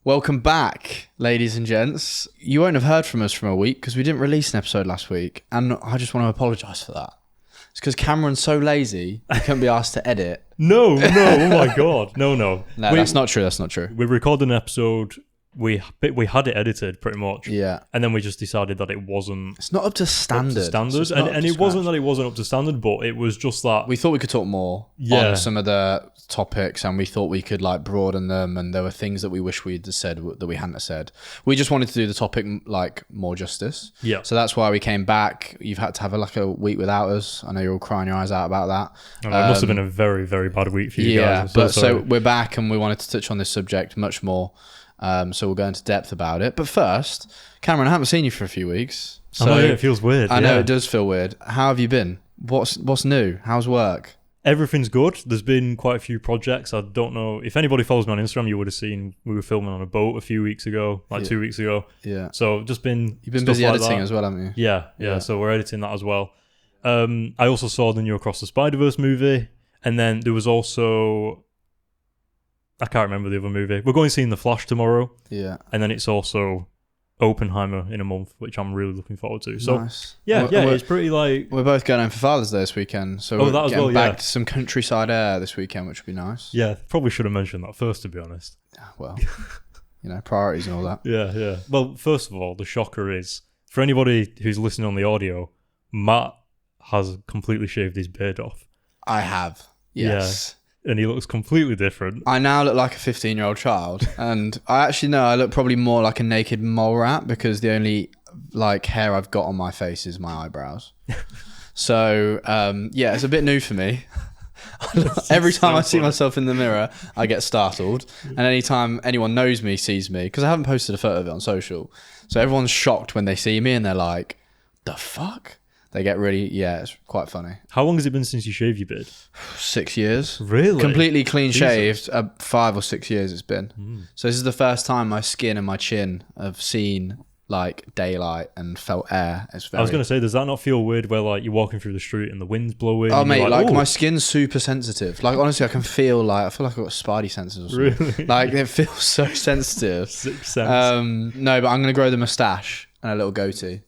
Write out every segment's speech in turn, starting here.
Welcome back, ladies and gents. You won't have heard from us for a week because we didn't release an episode last week, and I just want to apologise for that. It's because Cameron's so lazy, he couldn't be asked to edit. No, oh my God. No. No, that's not true. We recorded an episode, we had it edited pretty much. Yeah. And then we just decided that it wasn't... It's not up to standard. And it wasn't that it wasn't up to standard, but it was just that... We thought we could talk more on some of the topics, and we thought we could like broaden them, and there were things that we wish we'd said that we hadn't said. We just wanted to do the topic like more justice. Yeah. So that's why we came back. You've had to have a week without us. I know you're all crying your eyes out about that. It must have been a very, very bad week for you guys. Yeah, so we're back, and we wanted to touch on this subject much more. So we'll go into depth about it. But first, Cameron, I haven't seen you for a few weeks. So I know, it feels weird. I know it does feel weird. How have you been? What's new? How's work? Everything's good. There's been quite a few projects. I don't know if anybody follows me on Instagram, you would have seen we were filming on a boat a few weeks ago, 2 weeks ago. Yeah. So just been... You've been busy editing as well, haven't you? Yeah. So we're editing that as well. I also saw the new Across the Spider-Verse movie. And then there was also... I can't remember the other movie. We're going to see The Flash tomorrow. Yeah. And then it's also Oppenheimer in a month, which I'm really looking forward to. So nice. It's pretty like... We're both going home for Father's Day this weekend. So we're that as getting well, back to some countryside air this weekend, which would be nice. Yeah, probably should have mentioned that first, to be honest. Well, priorities and all that. Yeah. Well, first of all, the shocker is, for anybody who's listening on the audio, Matt has completely shaved his beard off. I have, yes. Yeah. And he looks completely different. I now look like a 15-year-old child. And I actually know I look probably more like a naked mole rat because the only hair I've got on my face is my eyebrows. So, it's a bit new for me. Every time I see myself in the mirror, I get startled. And anytime anyone knows me, sees me, because I haven't posted a photo of it on social. So everyone's shocked when they see me and they're like, the fuck? They get really, it's quite funny. How long has it been since you shaved your beard? 6 years. Really? Completely clean shaved. 5 or 6 years it's been. So this is the first time my skin and my chin have seen daylight and felt air. I was going to say, does that not feel weird where you're walking through the street and the wind's blowing? Oh mate, my skin's super sensitive. Honestly, I can feel I feel like I've got spidey senses or something. Really? It feels so sensitive. Sixth sense. No, but I'm going to grow the moustache and a little goatee.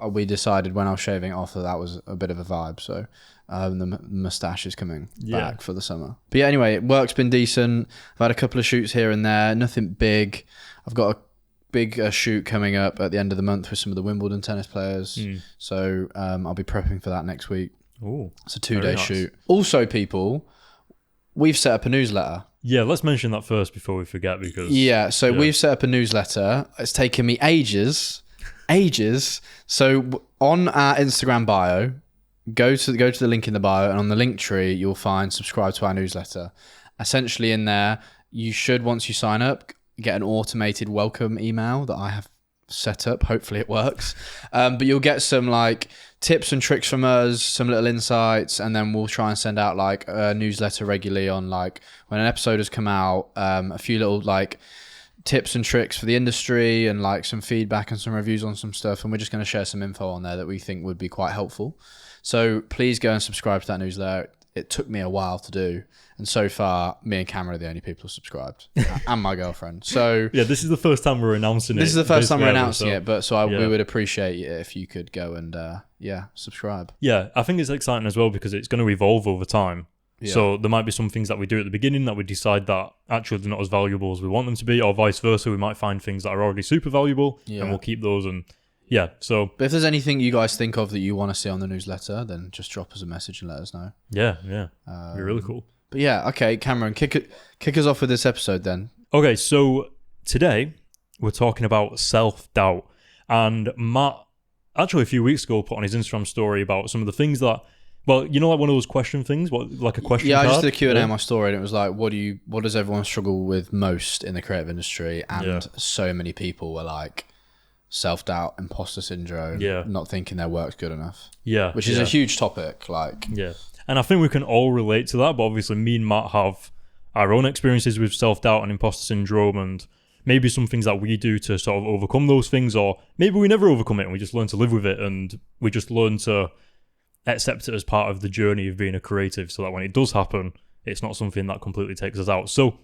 We decided when I was shaving it off that was a bit of a vibe, so the moustache is coming back for the summer. But yeah, anyway, work's been decent. I've had a couple of shoots here and there, nothing big. I've got a big shoot coming up at the end of the month with some of the Wimbledon tennis players, so I'll be prepping for that next week. Ooh, it's a 2-day shoot. Also, people, we've set up a newsletter. Yeah, let's mention that first before we forget because... We've set up a newsletter. It's taken me ages. So on our Instagram bio, go to the link in the bio, and on the link tree you'll find subscribe to our newsletter. Essentially in there, you should, once you sign up, get an automated welcome email that I have set up. Hopefully it works. But you'll get some tips and tricks from us, some little insights, and then we'll try and send out a newsletter regularly on when an episode has come out, a few little tips and tricks for the industry and some feedback and some reviews on some stuff, and we're just going to share some info on there that we think would be quite helpful. So please go and subscribe to that newsletter. It took me a while to do, and so far me and Cameron are the only people who subscribed and my girlfriend. So yeah, this is the first time we're announcing it. This is the first time we're announcing it, but we would appreciate it if you could go and subscribe. Yeah, I think it's exciting as well because it's going to evolve over time. Yeah. So there might be some things that we do at the beginning that we decide that actually they're not as valuable as we want them to be, or vice versa. We might find things that are already super valuable and we'll keep those. And so... But if there's anything you guys think of that you want to see on the newsletter, then just drop us a message and let us know. Yeah. It'd be really cool. But yeah, okay, Cameron, kick us off with this episode then. Okay, so today we're talking about self-doubt. And Matt, actually a few weeks ago, put on his Instagram story about some of the things that... Well, one of those question things, a question card? Yeah, I just did a Q&A on my story, and it was what does everyone struggle with most in the creative industry? And so many people were self-doubt, imposter syndrome, not thinking their work's good enough. Yeah. Which is a huge topic. Yeah. And I think we can all relate to that, but obviously me and Matt have our own experiences with self-doubt and imposter syndrome, and maybe some things that we do to sort of overcome those things, or maybe we never overcome it and we just learn to live with it, and we just learn to accept it as part of the journey of being a creative, so that when it does happen, it's not something that completely takes us out. So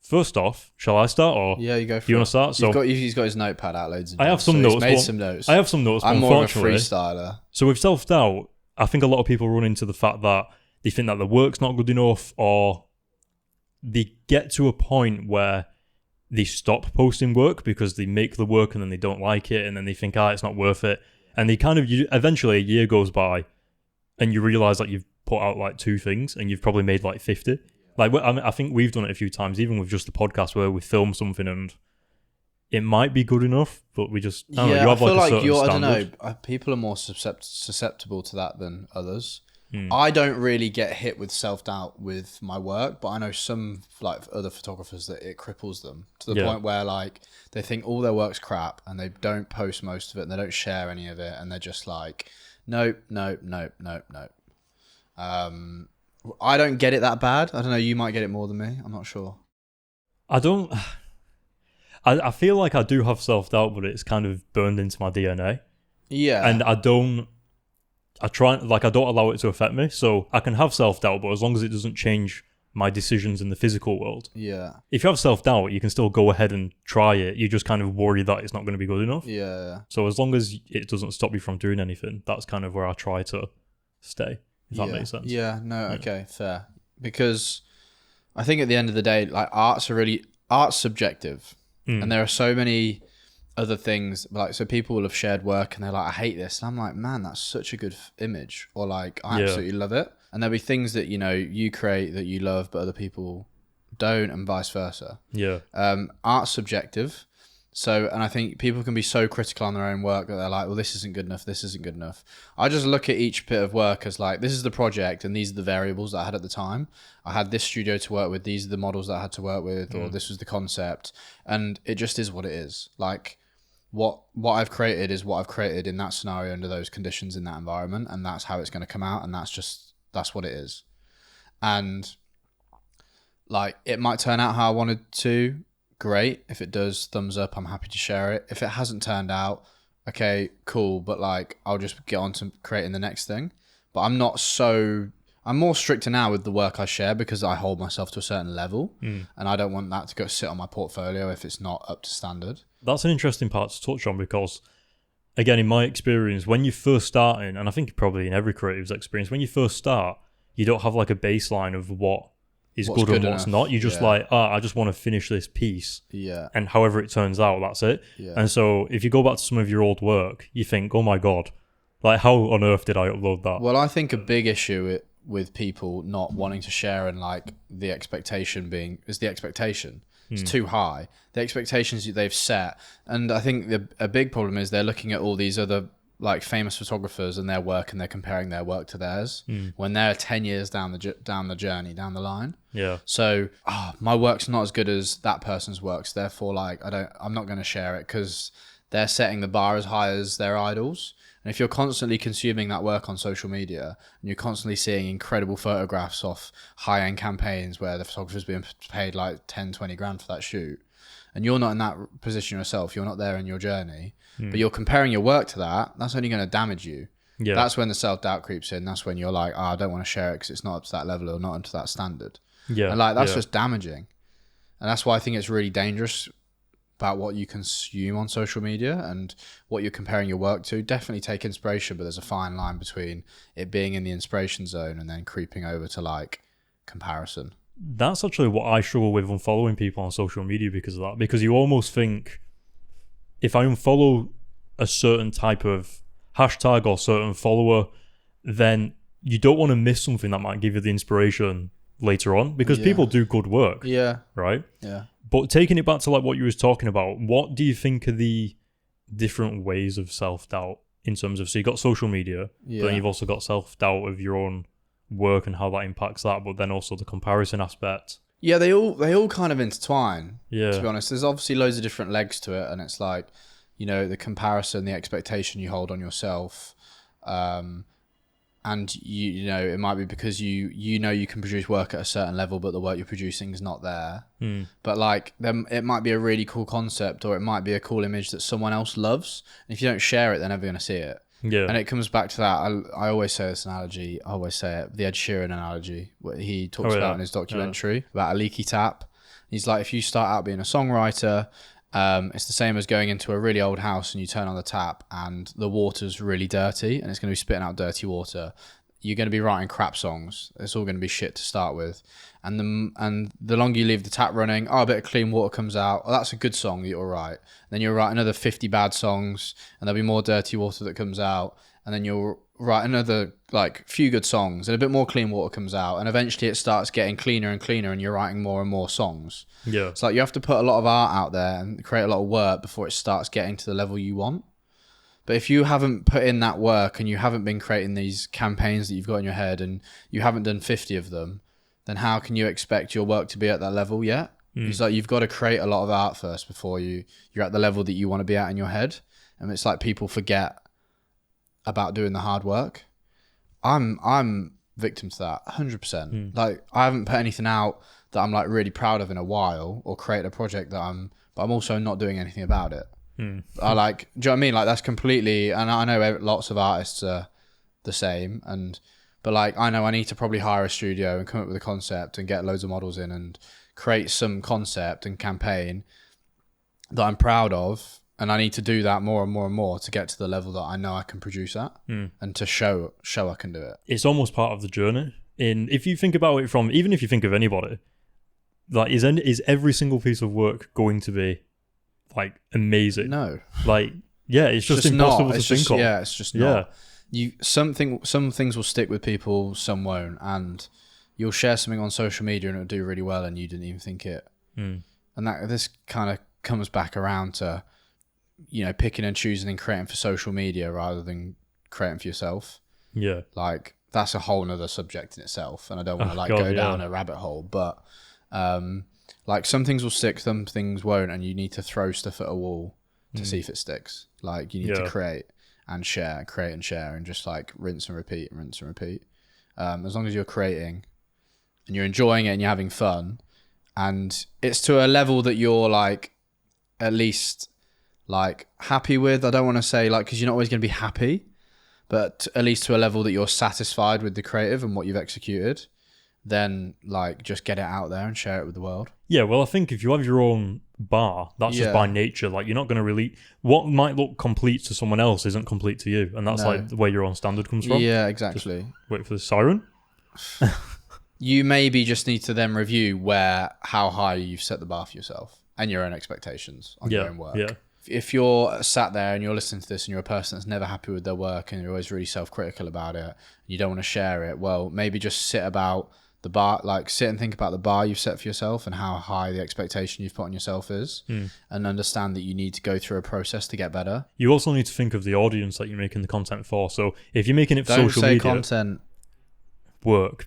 first off, shall I start, or Yeah, you go for do you want to start? So he's got his notepad out loads of I have some so notes. He's made some notes. I have some notes. I'm more of a unfortunately, freestyler. So with self-doubt, I think a lot of people run into the fact that they think that the work's not good enough, or they get to a point where they stop posting work because they make the work and then they don't like it, and then they think, it's not worth it. And they kind of, eventually a year goes by and you realize that you've put out like 2 things and you've probably made like 50. Like, I think we've done it a few times, even with just the podcast, where we film something and it might be good enough, but we just, I feel like a certain standard. I don't know, people are more susceptible to that than others. I don't really get hit with self-doubt with my work, but I know some like other photographers that it cripples them to the point where like they think all their work's crap and they don't post most of it and they don't share any of it, and they're just like, nope. I don't get it that bad. I don't know, you might get it more than me. I'm not sure. I feel like I do have self-doubt, but it's kind of burned into my DNA. Yeah. And I don't allow it to affect me. So I can have self-doubt, but as long as it doesn't change my decisions in the physical world. Yeah. If you have self-doubt, you can still go ahead and try it. You just kind of worry that it's not going to be good enough. Yeah. So as long as it doesn't stop you from doing anything, that's kind of where I try to stay, if that makes sense. Yeah, no, okay, fair. Because I think at the end of the day, like art's subjective. And there are so many other things, like, so people will have shared work and they're like, I hate this. And I'm like, man, that's such a good image. Or like, I absolutely love it. And there'll be things that, you know, you create that you love, but other people don't, and vice versa. Yeah. Art's subjective. So, and I think people can be so critical on their own work that they're like, well, this isn't good enough. This isn't good enough. I just look at each bit of work as like, this is the project and these are the variables that I had at the time. I had this studio to work with. These are the models that I had to work with, or this was the concept. And it just is what it is. Like what I've created is what I've created in that scenario under those conditions in that environment. And that's how it's going to come out. And that's what it is. And like, it might turn out how I wanted to. Great. If it does, thumbs up, I'm happy to share it. If it hasn't turned out, okay, cool, but like I'll just get on to creating the next thing. But I'm more stricter now with the work I share because I hold myself to a certain level and I don't want that to go sit on my portfolio if it's not up to standard. That's an interesting part to touch on because, again, in my experience, when you're first starting, and I think probably in every creative's experience, when you first start, you don't have like a baseline of what's good and what's not. You just I just want to finish this piece. Yeah. And however it turns out, that's it. Yeah. And so if you go back to some of your old work, you think, oh my God, like how on earth did I upload that? Well, I think a big issue with people not wanting to share and like the expectation is the expectation. It's too high. The expectations that they've set. And I think a big problem is they're looking at all these other like famous photographers and their work, and they're comparing their work to theirs when they're 10 years down the journey, down the line. Yeah. So my work's not as good as that person's works. Therefore, like I'm not going to share it because they're setting the bar as high as their idols. And if you're constantly consuming that work on social media and you're constantly seeing incredible photographs off high-end campaigns where the photographer's being paid like 10, 20 grand for that shoot, and you're not in that position yourself, you're not there in your journey, but you're comparing your work to that's only going to damage you. Yeah. That's when the self-doubt creeps in. That's when you're like, I don't want to share it because it's not up to that level or not up to that standard. Yeah. And like, that's just damaging. And that's why I think it's really dangerous about what you consume on social media and what you're comparing your work to. Definitely take inspiration, but there's a fine line between it being in the inspiration zone and then creeping over to like comparison. That's actually what I struggle with unfollowing people on social media because of that. Because you almost think, if I unfollow a certain type of hashtag or certain follower, then you don't want to miss something that might give you the inspiration later on, because people do good work. Yeah. Right? Yeah. But taking it back to like what you was talking about, what do you think are the different ways of self-doubt in terms of, so you got social media, but then you've also got self-doubt of your own work and how that impacts that, but then also the comparison aspect. Yeah, they all kind of intertwine. Yeah. To be honest, there's obviously loads of different legs to it, and it's like, you know, the comparison, the expectation you hold on yourself, and you know, it might be because you know you can produce work at a certain level, but the work you're producing is not there. But like, then it might be a really cool concept, or it might be a cool image that someone else loves, and if you don't share it, they're never going to see it. Yeah. And it comes back to that. I always say this analogy. I always say it. The Ed Sheeran analogy, what he talks about in his documentary about a leaky tap. He's like, if you start out being a songwriter, it's the same as going into a really old house and you turn on the tap and the water's really dirty and it's going to be spitting out dirty water. You're going to be writing crap songs. It's all going to be shit to start with. And the longer you leave the tap running, a bit of clean water comes out. Oh, that's a good song that you'll write. Then you'll write another 50 bad songs and there'll be more dirty water that comes out. And then you'll write another like few good songs and a bit more clean water comes out. And eventually it starts getting cleaner and cleaner and you're writing more and more songs. Yeah. It's like you have to put a lot of art out there and create a lot of work before it starts getting to the level you want. But if you haven't put in that work and you haven't been creating these campaigns that you've got in your head and you haven't done 50 of them, then how can you expect your work to be at that level yet? It's like you've got to create a lot of art first before you're at the level that you want to be at in your head. And it's like people forget about doing the hard work. I'm victim to that 100%. Like I haven't put anything out that I'm like really proud of in a while or created a project but I'm also not doing anything about it. I like, do you know what I mean? Like that's completely, and I know lots of artists are the same, but like I know I need to probably hire a studio and come up with a concept and get loads of models in and create some concept and campaign that I'm proud of, and I need to do that more and more and more to get to the level that I know I can produce at and to show I can do it. It's almost part of the journey. If you think about it from, even if you think of anybody, like is every single piece of work going to be like amazing? No. Like, yeah, it's just impossible to think of. Yeah, it's just not. Some things will stick with people, some won't, and you'll share something on social media and it'll do really well and you didn't even think it. And this kind of comes back around to, you know, picking and choosing and creating for social media rather than creating for yourself. Yeah. Like that's a whole nother subject in itself and I don't want to go down a rabbit hole, but like some things will stick, some things won't, and you need to throw stuff at a wall to see if it sticks. Like you need to create and share, and just like rinse and repeat. As long as you're creating and you're enjoying it and you're having fun and it's to a level that you're like at least like happy with. I don't want to say like, because you're not always going to be happy, but at least to a level that you're satisfied with the creative and what you've executed, then like just get it out there and share it with the world. Yeah, well, I think if you have your own bar, that's just by nature. Like you're not going to really, what might look complete to someone else isn't complete to you, and that's like where your own standard comes from. Yeah, exactly. Just wait for the siren. You maybe just need to then review how high you've set the bar for yourself and your own expectations on your own work. Yeah. If you're sat there and you're listening to this and you're a person that's never happy with their work and you're always really self-critical about it and you don't want to share it, well, maybe just sit and think about the bar you've set for yourself and how high the expectation you've put on yourself is and understand that you need to go through a process to get better. You also need to think of the audience that you're making the content for. So if you're making it for social media... content. Work.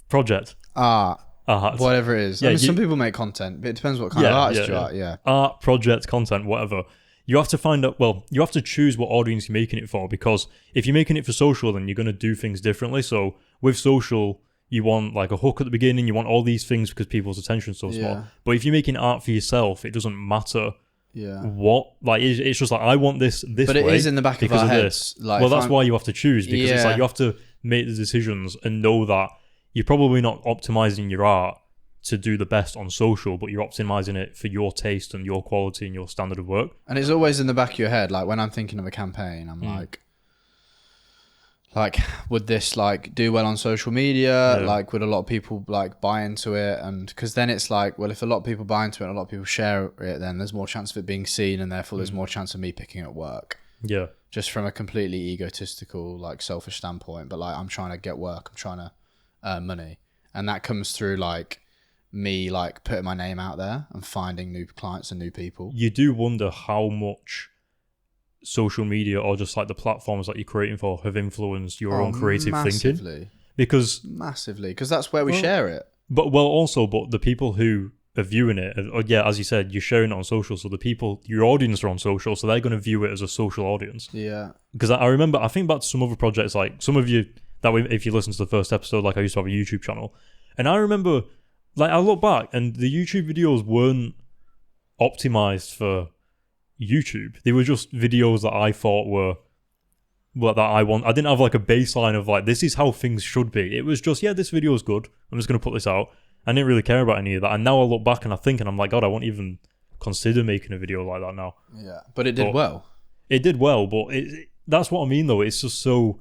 Project. Art. Whatever it is. Yeah, some people make content, but it depends what kind of artist you are. Yeah. Art, project, content, whatever. You have to find out, you have to choose what audience you're making it for, because if you're making it for social, then you're going to do things differently. So with social, you want like a hook at the beginning, you want all these things because people's attention's so small. But if you're making art for yourself, it doesn't matter what, like it's just like, I want this way. But it is in the back of our heads. Like, well, that's why you have to choose, because it's like you have to make the decisions and know that you're probably not optimizing your art to do the best on social, but you're optimizing it for your taste and your quality and your standard of work. And it's always in the back of your head. Like when I'm thinking of a campaign, I'm like, would this like do well on social media? Like, would a lot of people like buy into it? And because then it's like, well, if a lot of people buy into it and a lot of people share it, then there's more chance of it being seen, and therefore there's more chance of me picking up work. Yeah. Just from a completely egotistical, like selfish standpoint. But like, I'm trying to get work. I'm trying to earn money. And that comes through like me like putting my name out there and finding new clients and new people. You do wonder how much social media or just like the platforms that you're creating for have influenced your own creative thinking. Massively, because that's where we share it. But the people who are viewing it, as you said, you're sharing it on social, so the people, your audience are on social, so they're going to view it as a social audience. Yeah. Because I remember, I think back to some other projects, like some of you, if you listen to the first episode, like I used to have a YouTube channel, and I remember, like I look back and the YouTube videos weren't optimized for YouTube. They were just videos that I thought were what that I want. I didn't have like a baseline of like, this is how things should be. It was just, yeah, this video is good. I'm just going to put this out. I didn't really care about any of that. And now I look back and I think, and I'm like, God, I won't even consider making a video like that now. Yeah, but it did well. It did well, but that's what I mean though. It's just so...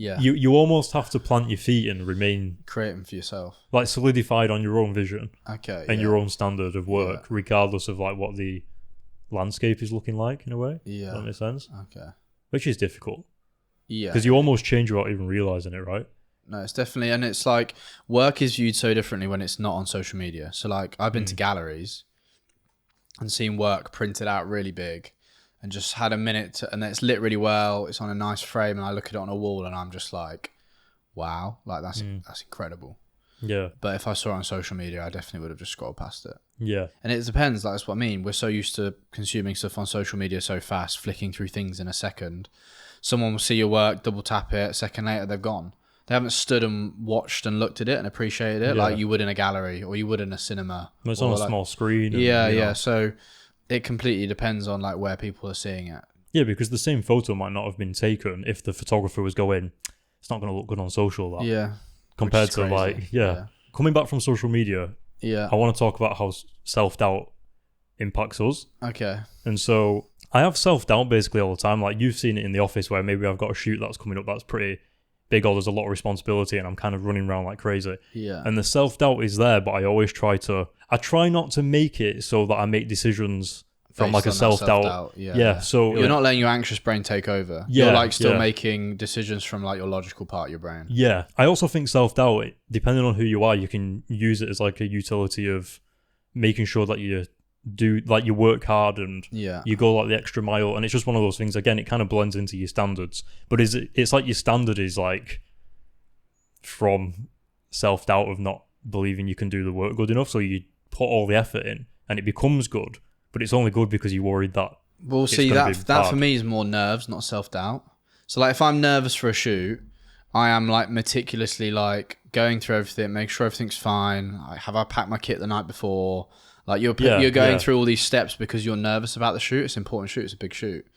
Yeah. You almost have to plant your feet and remain... Creating for yourself. Like solidified on your own vision. Okay. And your own standard of work, regardless of like what the landscape is looking like in a way. Yeah. Does that make sense? Okay. Which is difficult. Yeah. Because you almost change without even realising it, right? No, it's definitely... And it's like, work is viewed so differently when it's not on social media. So like, I've been to galleries and seen work printed out really big and just had a minute to, and it's lit really well. It's on a nice frame and I look at it on a wall and I'm just like, wow, like that's incredible. Yeah. But if I saw it on social media, I definitely would have just scrolled past it. Yeah. And it depends. Like, that's what I mean. We're so used to consuming stuff on social media so fast, flicking through things in a second. Someone will see your work, double tap it, a second later they're gone. They haven't stood and watched and looked at it and appreciated it like you would in a gallery or you would in a cinema. Well, it's on a small screen. And, yeah. So it completely depends on like where people are seeing it. Yeah, because the same photo might not have been taken if the photographer was going, it's not going to look good on social. That. Yeah. Compared to like, coming back from social media, I want to talk about how self-doubt impacts us. Okay. And so I have self-doubt basically all the time. Like you've seen it in the office where maybe I've got a shoot that's coming up that's pretty big or there's a lot of responsibility and I'm kind of running around like crazy. Yeah. And the self-doubt is there, but I always try not to make it so that I make decisions from like a self-doubt. Yeah. So you're not letting your anxious brain take over. Yeah, you're like still making decisions from like your logical part of your brain. Yeah. I also think self-doubt, depending on who you are, you can use it as like a utility of making sure that you do like you work hard and you go like the extra mile. And it's just one of those things. Again, it kind of blends into your standards, but it's like your standard is like from self-doubt of not believing you can do the work good enough. So you put all the effort in and it becomes good. But it's only good because you're worried that. Well, see, that for me is more nerves, not self-doubt. So, like, if I'm nervous for a shoot, I am like meticulously like going through everything, make sure everything's fine. Have I packed my kit the night before? Like, you're going through all these steps because you're nervous about the shoot. It's an important shoot. It's a big shoot.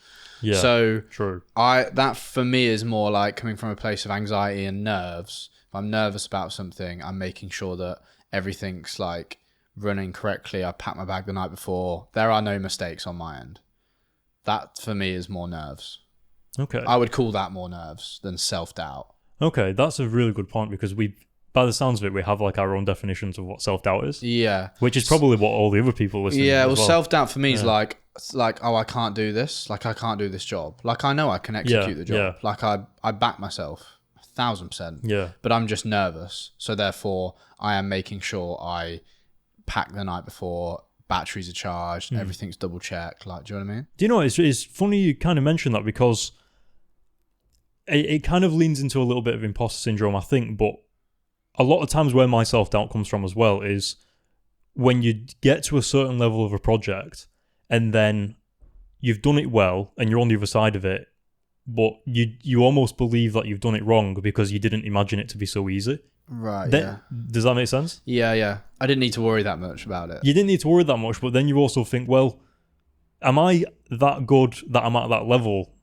Yeah. So, true. That for me is more like coming from a place of anxiety and nerves. If I'm nervous about something, I'm making sure that everything's like running correctly. I packed my bag the night before. There are no mistakes on my end. That for me is more nerves. Okay. I would call that more nerves than self-doubt. Okay, that's a really good point because by the sounds of it, we have like our own definitions of what self-doubt is. Yeah. Which is probably what all the other people listening to well, self-doubt for me is like, oh, I can't do this. Like, I can't do this job. Like, I know I can execute the job. Yeah. Like, I back myself 1,000%. Yeah. But I'm just nervous. So therefore, I am making sure I pack the night before, batteries are charged, everything's double checked. Like, do you know what I mean? Do you know, it's funny you kind of mentioned that because it kind of leans into a little bit of imposter syndrome, I think, but a lot of times where my self-doubt comes from as well is when you get to a certain level of a project and then you've done it well and you're on the other side of it, but you almost believe that you've done it wrong because you didn't imagine it to be so easy. Right, Does that make sense? Yeah. I didn't need to worry that much about it. You didn't need to worry that much, but then you also think, well, am I that good that I'm at that level,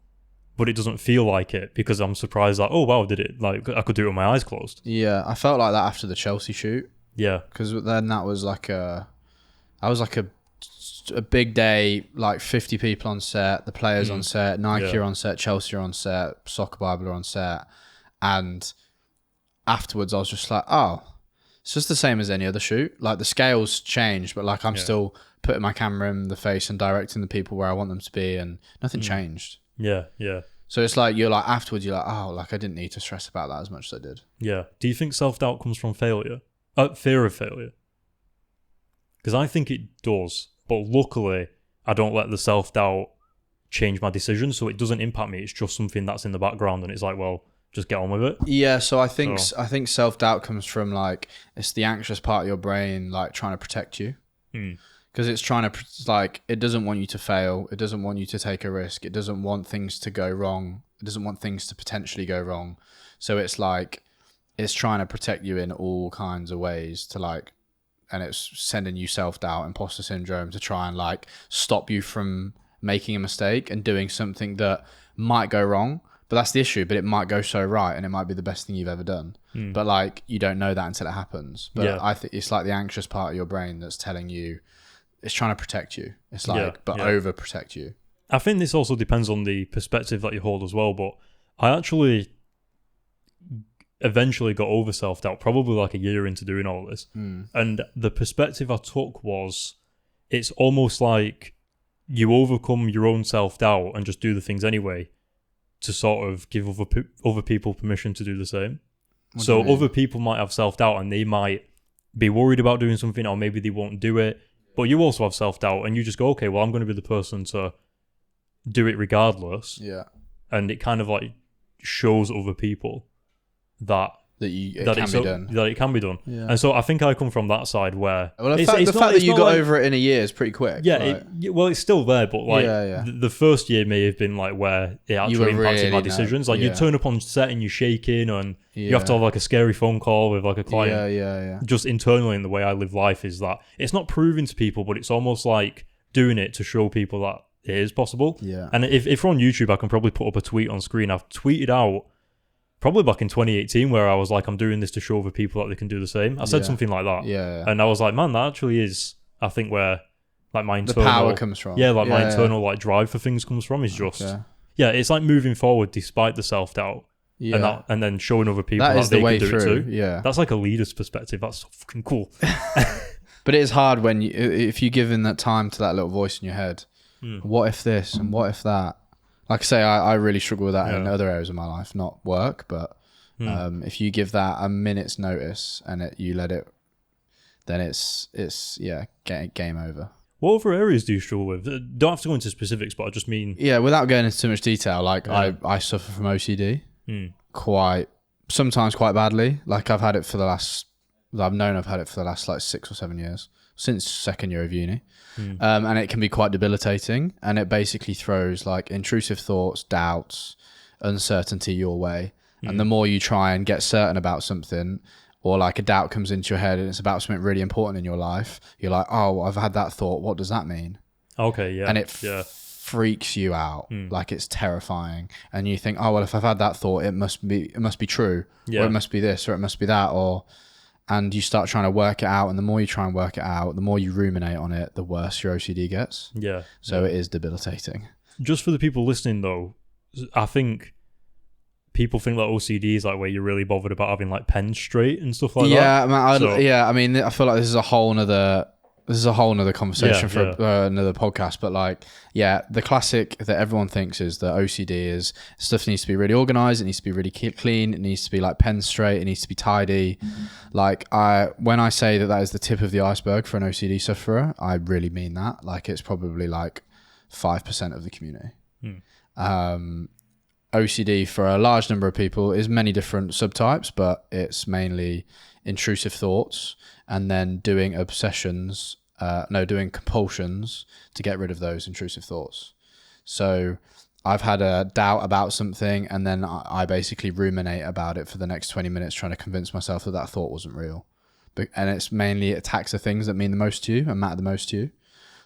but it doesn't feel like it because I'm surprised that, oh, wow, did it? Like, I could do it with my eyes closed. Yeah, I felt like that after the Chelsea shoot. Yeah. Because then that was like a big day, like 50 people on set, the players on set, Nike are on set, Chelsea are on set, Soccer Bible are on set, and afterwards I was just like, oh, it's just the same as any other shoot. Like, the scales changed, but like I'm still putting my camera in the face and directing the people where I want them to be, and nothing changed. Yeah. So it's like afterwards you're like, oh, like I didn't need to stress about that as much as I did. Yeah. Do you think self-doubt comes from failure? Fear of failure? Because I think it does, but luckily I don't let the self-doubt change my decision, so it doesn't impact me. It's just something that's in the background, and it's like, well, just get on with it. Yeah, so I think self-doubt comes from like, it's the anxious part of your brain like trying to protect you. Because it's trying to, like, it doesn't want you to fail. It doesn't want you to take a risk. It doesn't want things to go wrong. It doesn't want things to potentially go wrong. So it's like, it's trying to protect you in all kinds of ways to like, and it's sending you self-doubt, imposter syndrome to try and like stop you from making a mistake and doing something that might go wrong, But that's the issue. But it might go so right, and it might be the best thing you've ever done. But like, you don't know that until it happens. But I think it's like the anxious part of your brain that's telling you, it's trying to protect you. It's like, overprotect you. I think this also depends on the perspective that you hold as well. But I actually eventually got over self-doubt, probably like a year into doing all this. And the perspective I took was, it's almost like you overcome your own self-doubt and just do the things anyway to sort of give other people permission to do the same. So other people might have self-doubt and they might be worried about doing something, or maybe they won't do it. But you also have self-doubt and you just go, okay, well, I'm going to be the person to do it regardless. Yeah. And it kind of like shows other people that it can be done. Yeah. And so I think I come from that side where... Well, the fact that you got over it in a year is pretty quick. Yeah, like. It's still there, but like the first year may have been like where it actually impacted my decisions. Like you turn up on set and you're shaking, and you have to have like a scary phone call with like a client. Yeah. Just internally in the way I live life is that it's not proving to people, but it's almost like doing it to show people that it is possible. Yeah. And if we're on YouTube, I can probably put up a tweet on screen. I've tweeted out probably back in 2018 where I was like, I'm doing this to show other people that they can do the same. I said something like that. Yeah. And I was like, man, that actually is, I think, where like my internal... The power comes from. Yeah, my internal like drive for things comes from is just... Yeah, it's like moving forward despite the self-doubt. Yeah. And then showing other people that they can do it too. Yeah. That's like a leader's perspective. That's so fucking cool. But it is hard when if you're given that time to that little voice in your head. What if this and what if that? Like I say, I really struggle with that in other areas of my life, not work, but if you give that a minute's notice and you let it, then it's game over. What other areas do you struggle with? Don't have to go into specifics, but I just mean... Yeah, without going into too much detail, like I suffer from OCD sometimes quite badly. Like I've had it for the last like 6 or 7 years, since second year of uni. And it can be quite debilitating, and it basically throws like intrusive thoughts, doubts, uncertainty your way. And the more you try and get certain about something, or like a doubt comes into your head and it's about something really important in your life, you're like, oh, I've had that thought. What does that mean? Okay, yeah. And it freaks you out. Like it's terrifying. And you think, oh, well, if I've had that thought, it must be true. Or it must be this, or it must be that, and you start trying to work it out, and the more you try and work it out, the more you ruminate on it, the worse your OCD gets. Yeah. So it is debilitating. Just for the people listening, though, I think people think that OCD is like where you're really bothered about having like pens straight and stuff like that. I mean, I feel like this is a whole nother conversation for another podcast. But like, the classic that everyone thinks is that OCD is stuff needs to be really organized. It needs to be really clean. It needs to be like pen straight. It needs to be tidy. Like when I say that is the tip of the iceberg for an OCD sufferer, I really mean that. Like it's probably like 5% of the community. OCD for a large number of people is many different subtypes, but it's mainly intrusive thoughts and then doing compulsions to get rid of those intrusive thoughts. So I've had a doubt about something, and then I basically ruminate about it for the next 20 minutes trying to convince myself that thought wasn't real. And it's mainly attacks the things that mean the most to you and matter the most to you.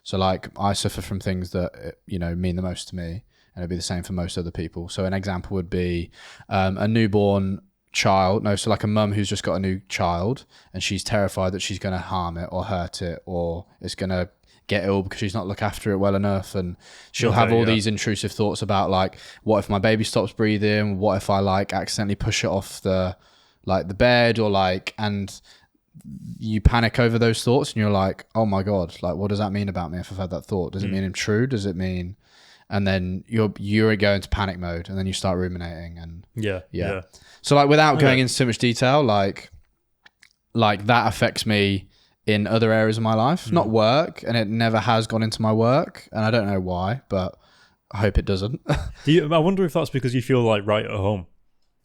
So like I suffer from things that, mean the most to me, and it'd be the same for most other people. So an example would be a newborn child. So like a mum who's just got a new child, and she's terrified that she's going to harm it or hurt it, or it's going to get ill because she's not looked after it well enough. And she'll have all these intrusive thoughts about like, what if my baby stops breathing? What if I like accidentally push it off the bed, or like, and you panic over those thoughts and you're like, oh my God, like, what does that mean about me if I've had that thought? Does it mean I'm true? Does it mean... And then you're going into panic mode, and then you start ruminating, and yeah. So like without going into too much detail, like that affects me in other areas of my life, not work, and it never has gone into my work, and I don't know why, but I hope it doesn't. I wonder if that's because you feel like right at home,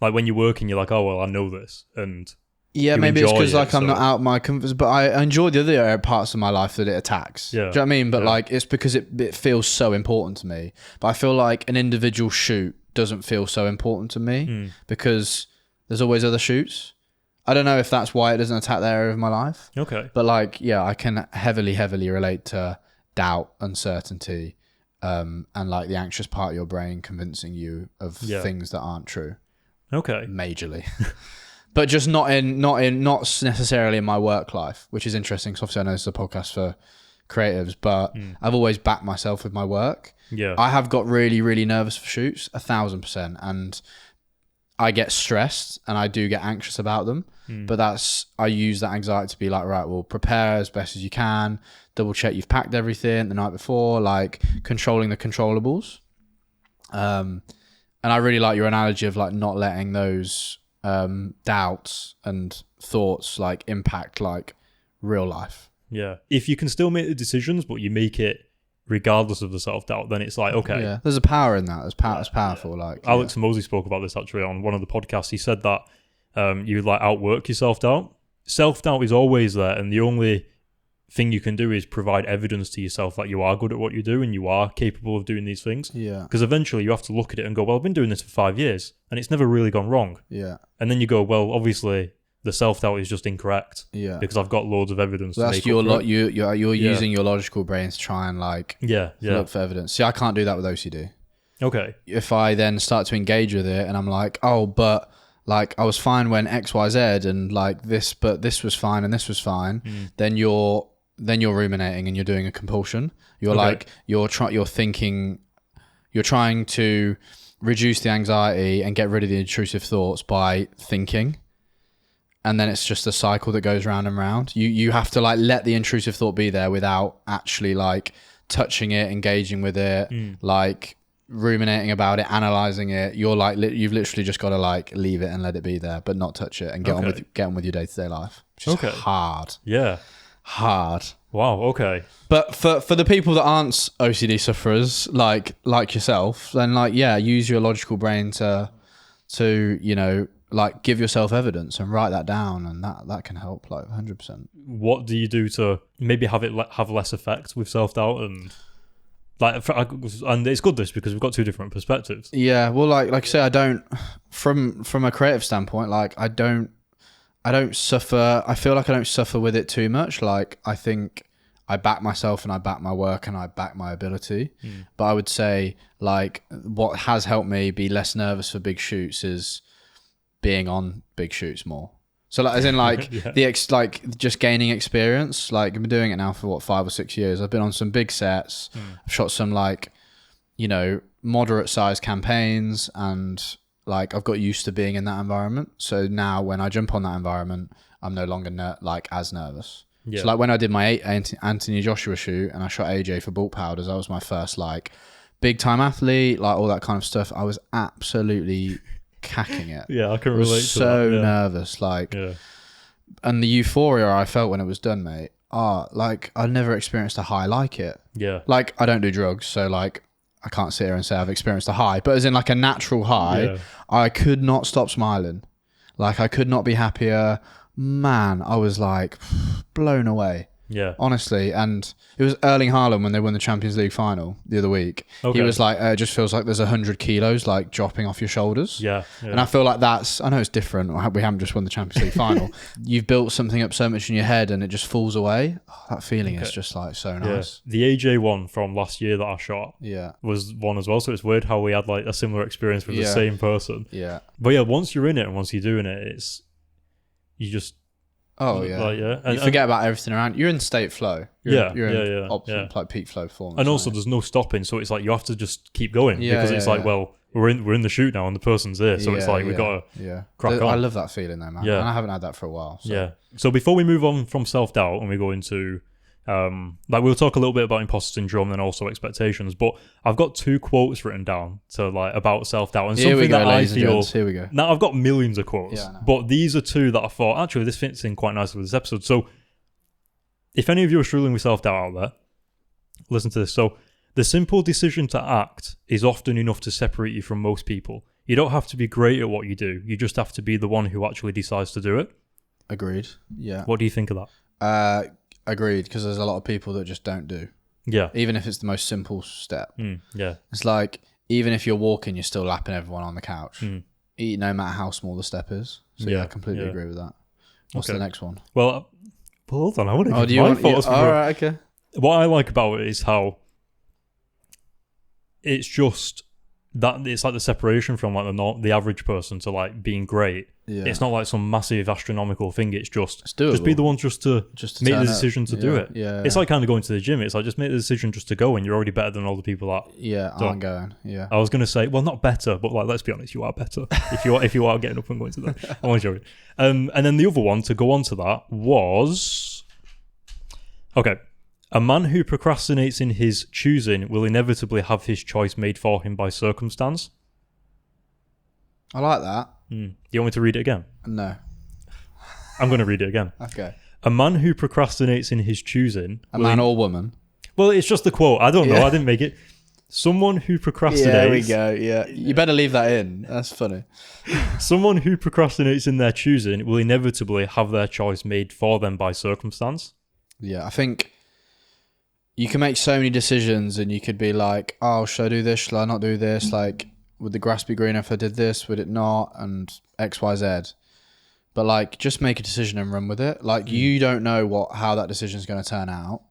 like when you're working, you're like, oh well, I know this, and maybe it's because like I'm not out my comfort, but I enjoy the other parts of my life that it attacks. Do you know what I mean? But like it's because it feels so important to me. But I feel like an individual shoot doesn't feel so important to me because there's always other shoots. I don't know if that's why it doesn't attack that area of my life. Okay. But like, I can heavily relate to doubt, uncertainty, and like the anxious part of your brain convincing you of things that aren't true. Okay. Majorly. But just not necessarily in my work life, which is interesting because obviously I know this is a podcast for creatives, but I've always backed myself with my work. Yeah. I have got really, really nervous for shoots, 1,000%. And I get stressed and I do get anxious about them. But I use that anxiety to be like, right, well, prepare as best as you can, double check you've packed everything the night before, like controlling the controllables. And I really like your analogy of like not letting those doubts and thoughts like impact like real life. Yeah. If you can still make the decisions, but you make it regardless of the self-doubt, then it's like, okay. Yeah, there's a power in that. It's powerful. Yeah. Like Alex Mosey spoke about this actually on one of the podcasts. He said that you like outwork your self-doubt. Self-doubt is always there, and the only thing you can do is provide evidence to yourself that you are good at what you do and you are capable of doing these things. Yeah. Because eventually you have to look at it and go, well, I've been doing this for 5 years and it's never really gone wrong. Yeah. And then you go, well, obviously the self-doubt is just incorrect. Yeah. Because I've got loads of evidence. So that's you're using your logical brains to try and like look for evidence. See, I can't do that with OCD. Okay. If I then start to engage with it and I'm like, oh, but like I was fine when X, Y, Z and like this, but this was fine and this was fine, then you're ruminating and you're doing a compulsion. You're like, you're trying to reduce the anxiety and get rid of the intrusive thoughts by thinking. And then it's just a cycle that goes round and round. You have to like let the intrusive thought be there without actually like touching it, engaging with it, like ruminating about it, analyzing it. You're like, you've literally just got to like leave it and let it be there, but not touch it and get on with your day-to-day life. Which is hard. Yeah. Hard. Wow. Okay. But for the people that aren't OCD sufferers like yourself, then like use your logical brain to like give yourself evidence and write that down, and that can help like 100%. What do you do to maybe have less effect with self-doubt and and it's good this because we've got two different perspectives. Yeah. Well, like I say, I don't from a creative standpoint, like I don't suffer. I feel like I don't suffer with it too much. Like I think I back myself and I back my work and I back my ability. But I would say like what has helped me be less nervous for big shoots is being on big shoots more. So like as in like just gaining experience. Like I've been doing it now for 5 or 6 years. I've been on some big sets. I've shot some like moderate sized campaigns and like I've got used to being in that environment. So now when I jump on that environment, I'm no longer as nervous. Yeah. So like when I did my Anthony Joshua shoot and I shot AJ for bulk powders, that was my first like big time athlete, like all that kind of stuff. I was absolutely cacking it. Yeah, I can relate to that. So nervous, like, and the euphoria I felt when it was done, mate. Like I never experienced a high like it. Yeah. Like I don't do drugs, so like I can't sit here and say I've experienced a high, but as in like a natural high, I could not stop smiling. Like I could not be happier. Man, I was like blown away. Yeah. Honestly. And it was Erling Haaland when they won the Champions League final the other week. Okay. He was like, it just feels like there's 100 kilos like dropping off your shoulders. Yeah. And I feel like I know it's different. We haven't just won the Champions League final. You've built something up so much in your head and it just falls away. Oh, that feeling is just like so nice. The AJ one from last year that I shot was one as well. So it's weird how we had like a similar experience with the same person. Yeah. But once you're in it and once you're doing it, you just... Oh yeah, and you forget about everything around. You're in state flow. You're in like peak flow performance. And also, there's no stopping, so it's like you have to just keep going because it's like, well, we're in the shoot now, and the person's there, so it's like we gotta crack on. I love that feeling though, man. Yeah, and I haven't had that for a while. So. Yeah. So before we move on from self-doubt and we go into like we'll talk a little bit about imposter syndrome and also expectations, but I've got 2 quotes written down to like about self-doubt and something that I feel. Here we go. Now I've got millions of quotes, but these are 2 that I thought actually this fits in quite nicely with this episode. So if any of you are struggling with self-doubt out there, listen to this. So the simple decision to act is often enough to separate you from most people. You don't have to be great at what you do. You just have to be the one who actually decides to do it. Agreed. Yeah. What do you think of that? Agreed, because there's a lot of people that just don't do. Yeah. Even if it's the most simple step. Yeah. It's like, even if you're walking, you're still lapping everyone on the couch. No matter how small the step is. So I completely agree with that. What's the next one? Well, hold on. I want to give my thoughts. All right, okay. What I like about it is how it's just that it's like the separation from like the average person to like being great. Yeah. It's not like some massive astronomical thing. It's just doable. be the one just to make the decision to do it. Yeah. It's like kind of going to the gym. It's like just make the decision just to go, and you're already better than all the people that aren't going. Yeah. I was gonna say, well, not better, but like let's be honest, you are better if you are getting up and going to that. I'm joking. And then the other one to go on to that was okay. A man who procrastinates in his choosing will inevitably have his choice made for him by circumstance. I like that. Do you want me to read it again? No. I'm going to read it again. Okay. A man who procrastinates in his choosing... A man or woman? Well, it's just the quote. I don't know. I didn't make it. Someone who procrastinates... Yeah, there we go. Yeah. You better leave that in. That's funny. Someone who procrastinates in their choosing will inevitably have their choice made for them by circumstance. Yeah, I think... You can make so many decisions and you could be like, oh, should I do this? Should I not do this? Like, would the grass be greener if I did this? Would it not? And X, Y, Z. But like, just make a decision and run with it. Like, you don't know how that decision is going to turn out.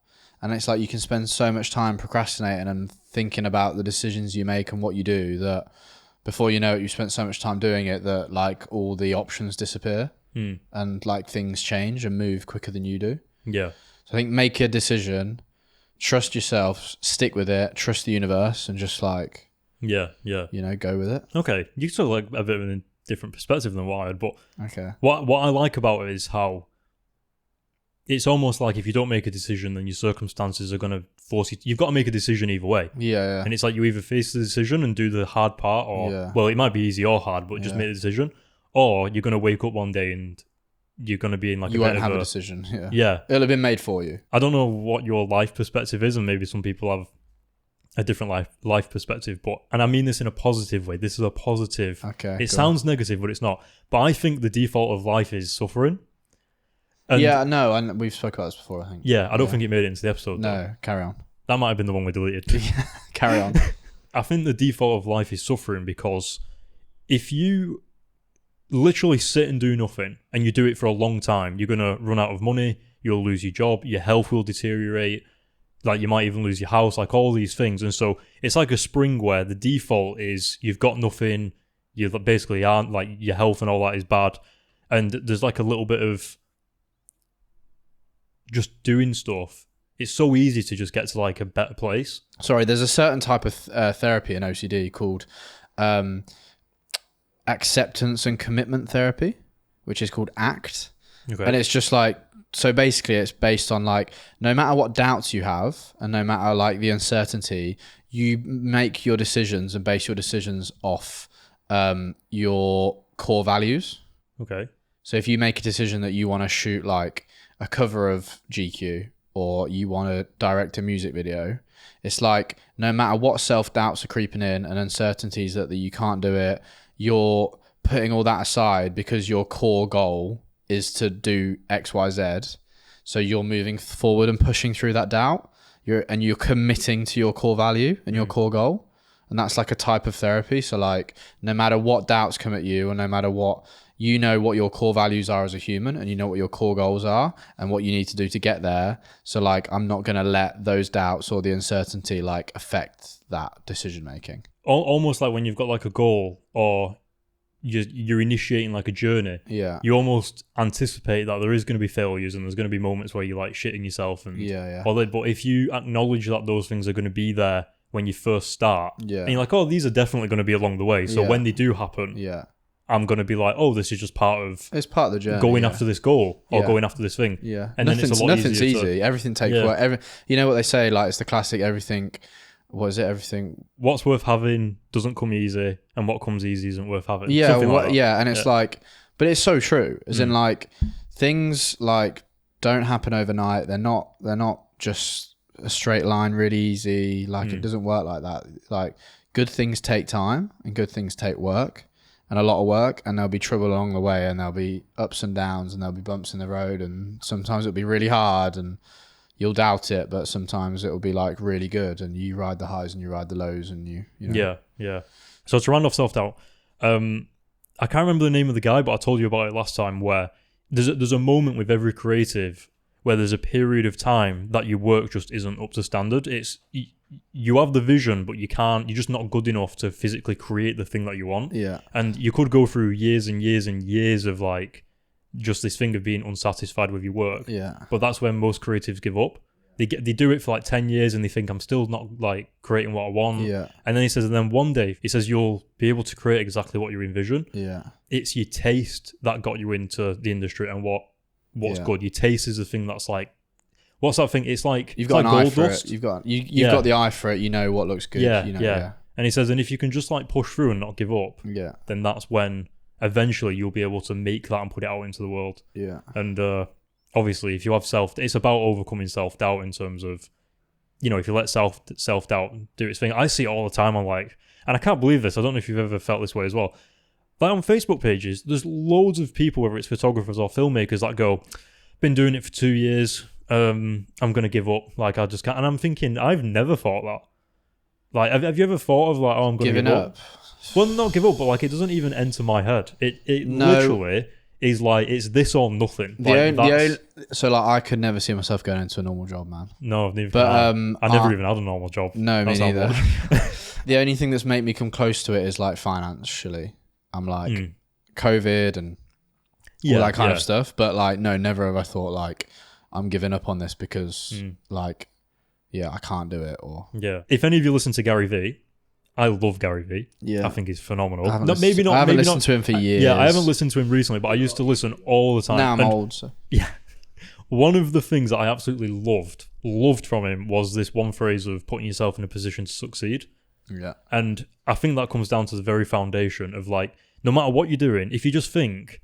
And it's like, you can spend so much time procrastinating and thinking about the decisions you make and what you do that before you know it, you spent so much time doing it that like all the options disappear and like things change and move quicker than you do. Yeah. So I think make a decision. Trust yourself, stick with it, trust the universe, and just like, go with it. Okay, you took like a bit of a different perspective than what I had, but okay. What I like about it is how it's almost like if you don't make a decision, then your circumstances are going to force you. You've got to make a decision either way. Yeah. And it's like you either face the decision and do the hard part, or well, it might be easy or hard, but just make the decision, or you're going to wake up one day and you're going to be in like you won't have a decision. Yeah. It'll have been made for you. I don't know what your life perspective is, and maybe some people have a different life perspective, and I mean this in a positive way. This is a positive. Okay. It sounds negative, but it's not. But I think the default of life is suffering. And and we've spoken about this before, I think. Yeah, I don't think it made it into the episode. No, though. Carry on. That might have been the one we deleted. Carry on. I think the default of life is suffering because if you literally sit and do nothing and you do it for a long time, you're going to run out of money, you'll lose your job, your health will deteriorate, like you might even lose your house, like all these things. And so it's like a spring where the default is you've got nothing, you basically aren't, like your health and all that is bad, and there's like a little bit of just doing stuff. It's so easy to just get to like a better place. Sorry, there's a certain type of therapy in OCD called acceptance and commitment therapy, which is called ACT. Okay. And it's just like, so basically it's based on like, no matter what doubts you have and no matter like the uncertainty, you make your decisions and base your decisions off your core values. Okay. So if you make a decision that you want to shoot like a cover of GQ or you want to direct a music video, it's like no matter what self-doubts are creeping in and uncertainties that you can't do it, you're putting all that aside because your core goal is to do X, Y, Z. So you're moving forward and pushing through that doubt. You're committing to your core value and your core goal. And that's like a type of therapy. So like no matter what doubts come at you or no matter what, you know what your core values are as a human and you know what your core goals are and what you need to do to get there. So like I'm not going to let those doubts or the uncertainty like affect that decision making. Almost like when you've got like a goal or you're initiating like a journey, you almost anticipate that there is going to be failures and there's going to be moments where you're like shitting yourself and but if you acknowledge that those things are going to be there when you first start and you're like, oh, these are definitely going to be along the way, so when they do happen, I'm going to be like, oh, this is just part of the journey, going after this goal or going after this thing. And then it's a lot nothing's easy. Everything takes work. You know what they say, like it's the classic everything. What is it? Everything. What's worth having doesn't come easy, and what comes easy isn't worth having. Yeah, and it's like, but it's so true. As in, like, things like don't happen overnight. They're not just a straight line, really easy. Like it doesn't work like that. Like good things take time, and good things take work, and a lot of work, and there'll be trouble along the way, and there'll be ups and downs, and there'll be bumps in the road, and sometimes it'll be really hard, and you'll doubt it, but sometimes it'll be like really good and you ride the highs and you ride the lows and you know. Yeah. So to round off self-doubt, I can't remember the name of the guy, but I told you about it last time where there's a moment with every creative where there's a period of time that your work just isn't up to standard. you have the vision, but you're just not good enough to physically create the thing that you want. Yeah. And you could go through years and years and years of like just this thing of being unsatisfied with your work. Yeah. But that's when most creatives give up. They do it for like 10 years and they think I'm still not like creating what I want. Yeah. And then he says, and then one day he says you'll be able to create exactly what you envision. Yeah. It's your taste that got you into the industry and what's Yeah. good. Your taste is the thing that's like, what's that thing? It's like You've got it's like an eye gold for dust. it. You've got the eye for it. You know what looks good. Yeah, You know, yeah. And he says, and if you can just like push through and not give up, Yeah. then that's when eventually you'll be able to make that and put it out into the world. Yeah. And obviously, if you have it's about overcoming self-doubt in terms of, you know, if you let self-doubt do its thing. I see it all the time on like, and I can't believe this. I don't know if you've ever felt this way as well. Like on Facebook pages, there's loads of people, whether it's photographers or filmmakers, that go, been doing it for 2 years. I'm going to give up. Like, I just can't. And I'm thinking, I've never thought that. Like, have you ever thought of like, oh, I'm going to give up? Well, not give up, but like, it doesn't even enter my head. It literally is like, it's this or nothing. So like, I could never see myself going into a normal job, man. No, neither. But I never even had a normal job. No, me neither. The only thing that's made me come close to it is like financially. I'm like COVID and all that kind of stuff. But like, no, never have I thought like I'm giving up on this because like, I can't do it. Or if any of you listen to Gary Vee, I love Gary Vee. Yeah, I think he's phenomenal. I haven't listened to him for years. Yeah, I haven't listened to him recently, but I used to listen all the time. Now I'm old, so yeah. One of the things that I absolutely loved from him was this one phrase of putting yourself in a position to succeed. Yeah. And I think that comes down to the very foundation of like, no matter what you're doing, if you just think,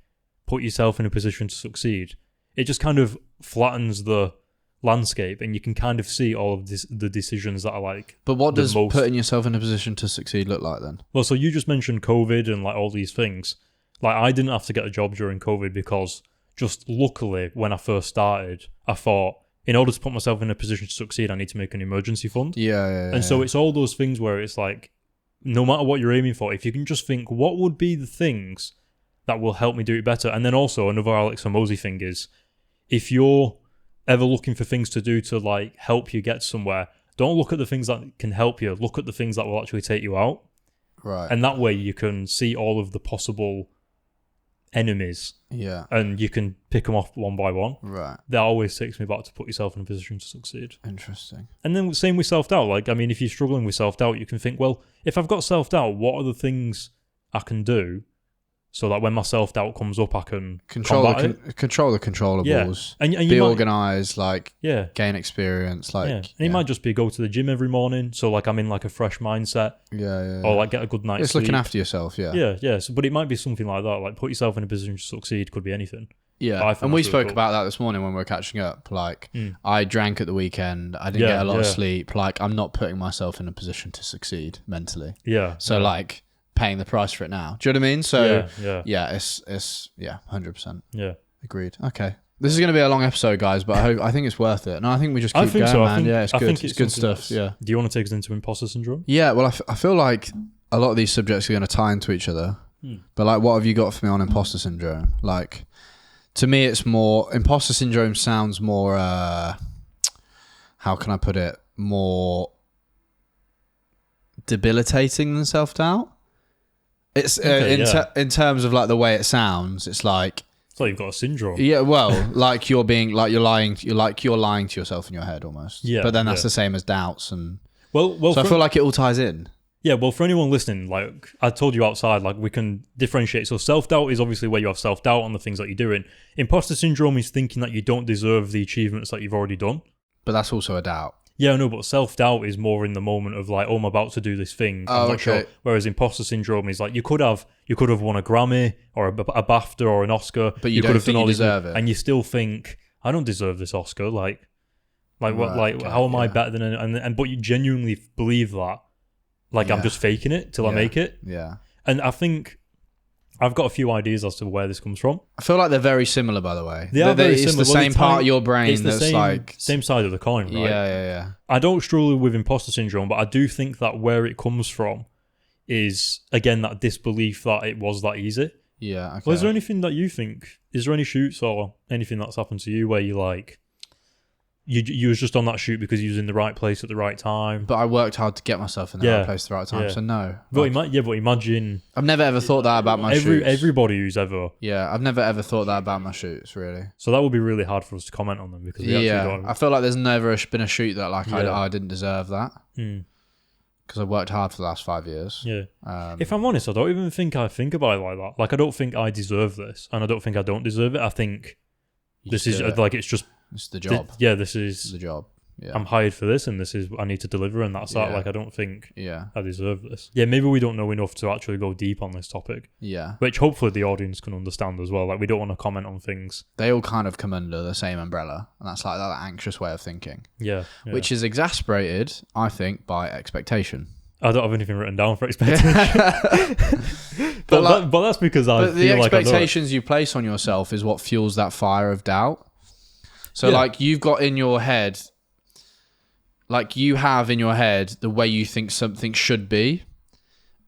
put yourself in a position to succeed, it just kind of flattens the landscape and you can kind of see all of the decisions that are like. But what does putting yourself in a position to succeed look like then? Well, so you just mentioned COVID and like all these things. Like I didn't have to get a job during COVID because just luckily when I first started, I thought, in order to put myself in a position to succeed, I need to make an emergency fund. And so it's all those things where it's like, no matter what you're aiming for, if you can just think, what would be the things that will help me do it better? And then also another Alex Hormozy thing is, if you're ever looking for things to do to like help you get somewhere, don't look at the things that can help you. Look at the things that will actually take you out. Right. And that way you can see all of the possible enemies. Yeah. And you can pick them off one by one. Right. That always takes me back to put yourself in a position to succeed. Interesting. And then same with self-doubt. Like, I mean, if you're struggling with self-doubt, you can think, well, if I've got self-doubt, what are the things I can do so that when my self-doubt comes up, I can control the controllables. And be organised, like gain experience, like. And it might just be go to the gym every morning, so like I'm in like a fresh mindset. Or like get a good night's sleep. It's looking after yourself. Yeah. So, but it might be something like that. Like put yourself in a position to succeed. Could be anything. Yeah, and we spoke about that this morning when we were catching up. Like, I drank at the weekend. I didn't get a lot of sleep. Like, I'm not putting myself in a position to succeed mentally. Yeah. So like. Paying the price for it now. Do you know what I mean? So it's 100%. Yeah. Agreed. Okay. This is going to be a long episode, guys, but I think it's worth it. No, I think we just keep going, man. It's good. It's good stuff. Yeah. Do you want to take us into imposter syndrome? Yeah. Well, I feel like a lot of these subjects are going to tie into each other. But like, what have you got for me on imposter syndrome? Like, to me, it's more imposter syndrome sounds more. How can I put it? More debilitating than self-doubt. It's in terms of like the way it sounds, it's like you've got a syndrome. Yeah, well, like you're lying to yourself in your head almost. Yeah. But then that's the same as doubts and well. So I feel like it all ties in. Yeah, well, for anyone listening, like I told you outside, like we can differentiate. So self-doubt is obviously where you have self-doubt on the things that you're doing. Imposter syndrome is thinking that you don't deserve the achievements that you've already done. But that's also a doubt. Yeah, I know, but self-doubt is more in the moment of like, oh, I'm about to do this thing. I'm not sure. Whereas imposter syndrome is like, you could have won a Grammy or a BAFTA or an Oscar. But you don't think you deserve it. And you still think, I don't deserve this Oscar. Like what? Like, how am I better than? And but you genuinely believe that. Like, I'm just faking it till I make it. Yeah. And I think I've got a few ideas as to where this comes from. I feel like they're very similar, by the way. They are very similar. It's the same part of your brain that's same side of the coin, right? Yeah. I don't struggle with imposter syndrome, but I do think that where it comes from is, again, that disbelief that it was that easy. Yeah, okay. Well, is there anything that you think, is there any shoots or anything that's happened to you where you're like, you was just on that shoot because you was in the right place at the right time. But I worked hard to get myself in the right place at the right time. So no. But imagine. I've never ever thought that about my shoots. Everybody who's ever. Yeah, I've never ever thought that about my shoots, really. So that would be really hard for us to comment on them because we actually don't. I feel like there's never been a shoot that I didn't deserve that. Because I worked hard for the last 5 years. Yeah. If I'm honest, I don't even think I think about it like that. Like, I don't think I deserve this, and I don't think I don't deserve it. I think this is like it's the job. This is the job. Yeah. I'm hired for this, and this is I need to deliver, and that's that. Like, I don't think I deserve this. Yeah, maybe we don't know enough to actually go deep on this topic. Yeah. Which hopefully the audience can understand as well. Like, we don't want to comment on things. They all kind of come under the same umbrella, and that's like that anxious way of thinking. Yeah. Which is exasperated, I think, by expectation. I don't have anything written down for expectation. but that's because the expectations you place on yourself is what fuels that fire of doubt. So like you've got in your head, like you have in your head the way you think something should be,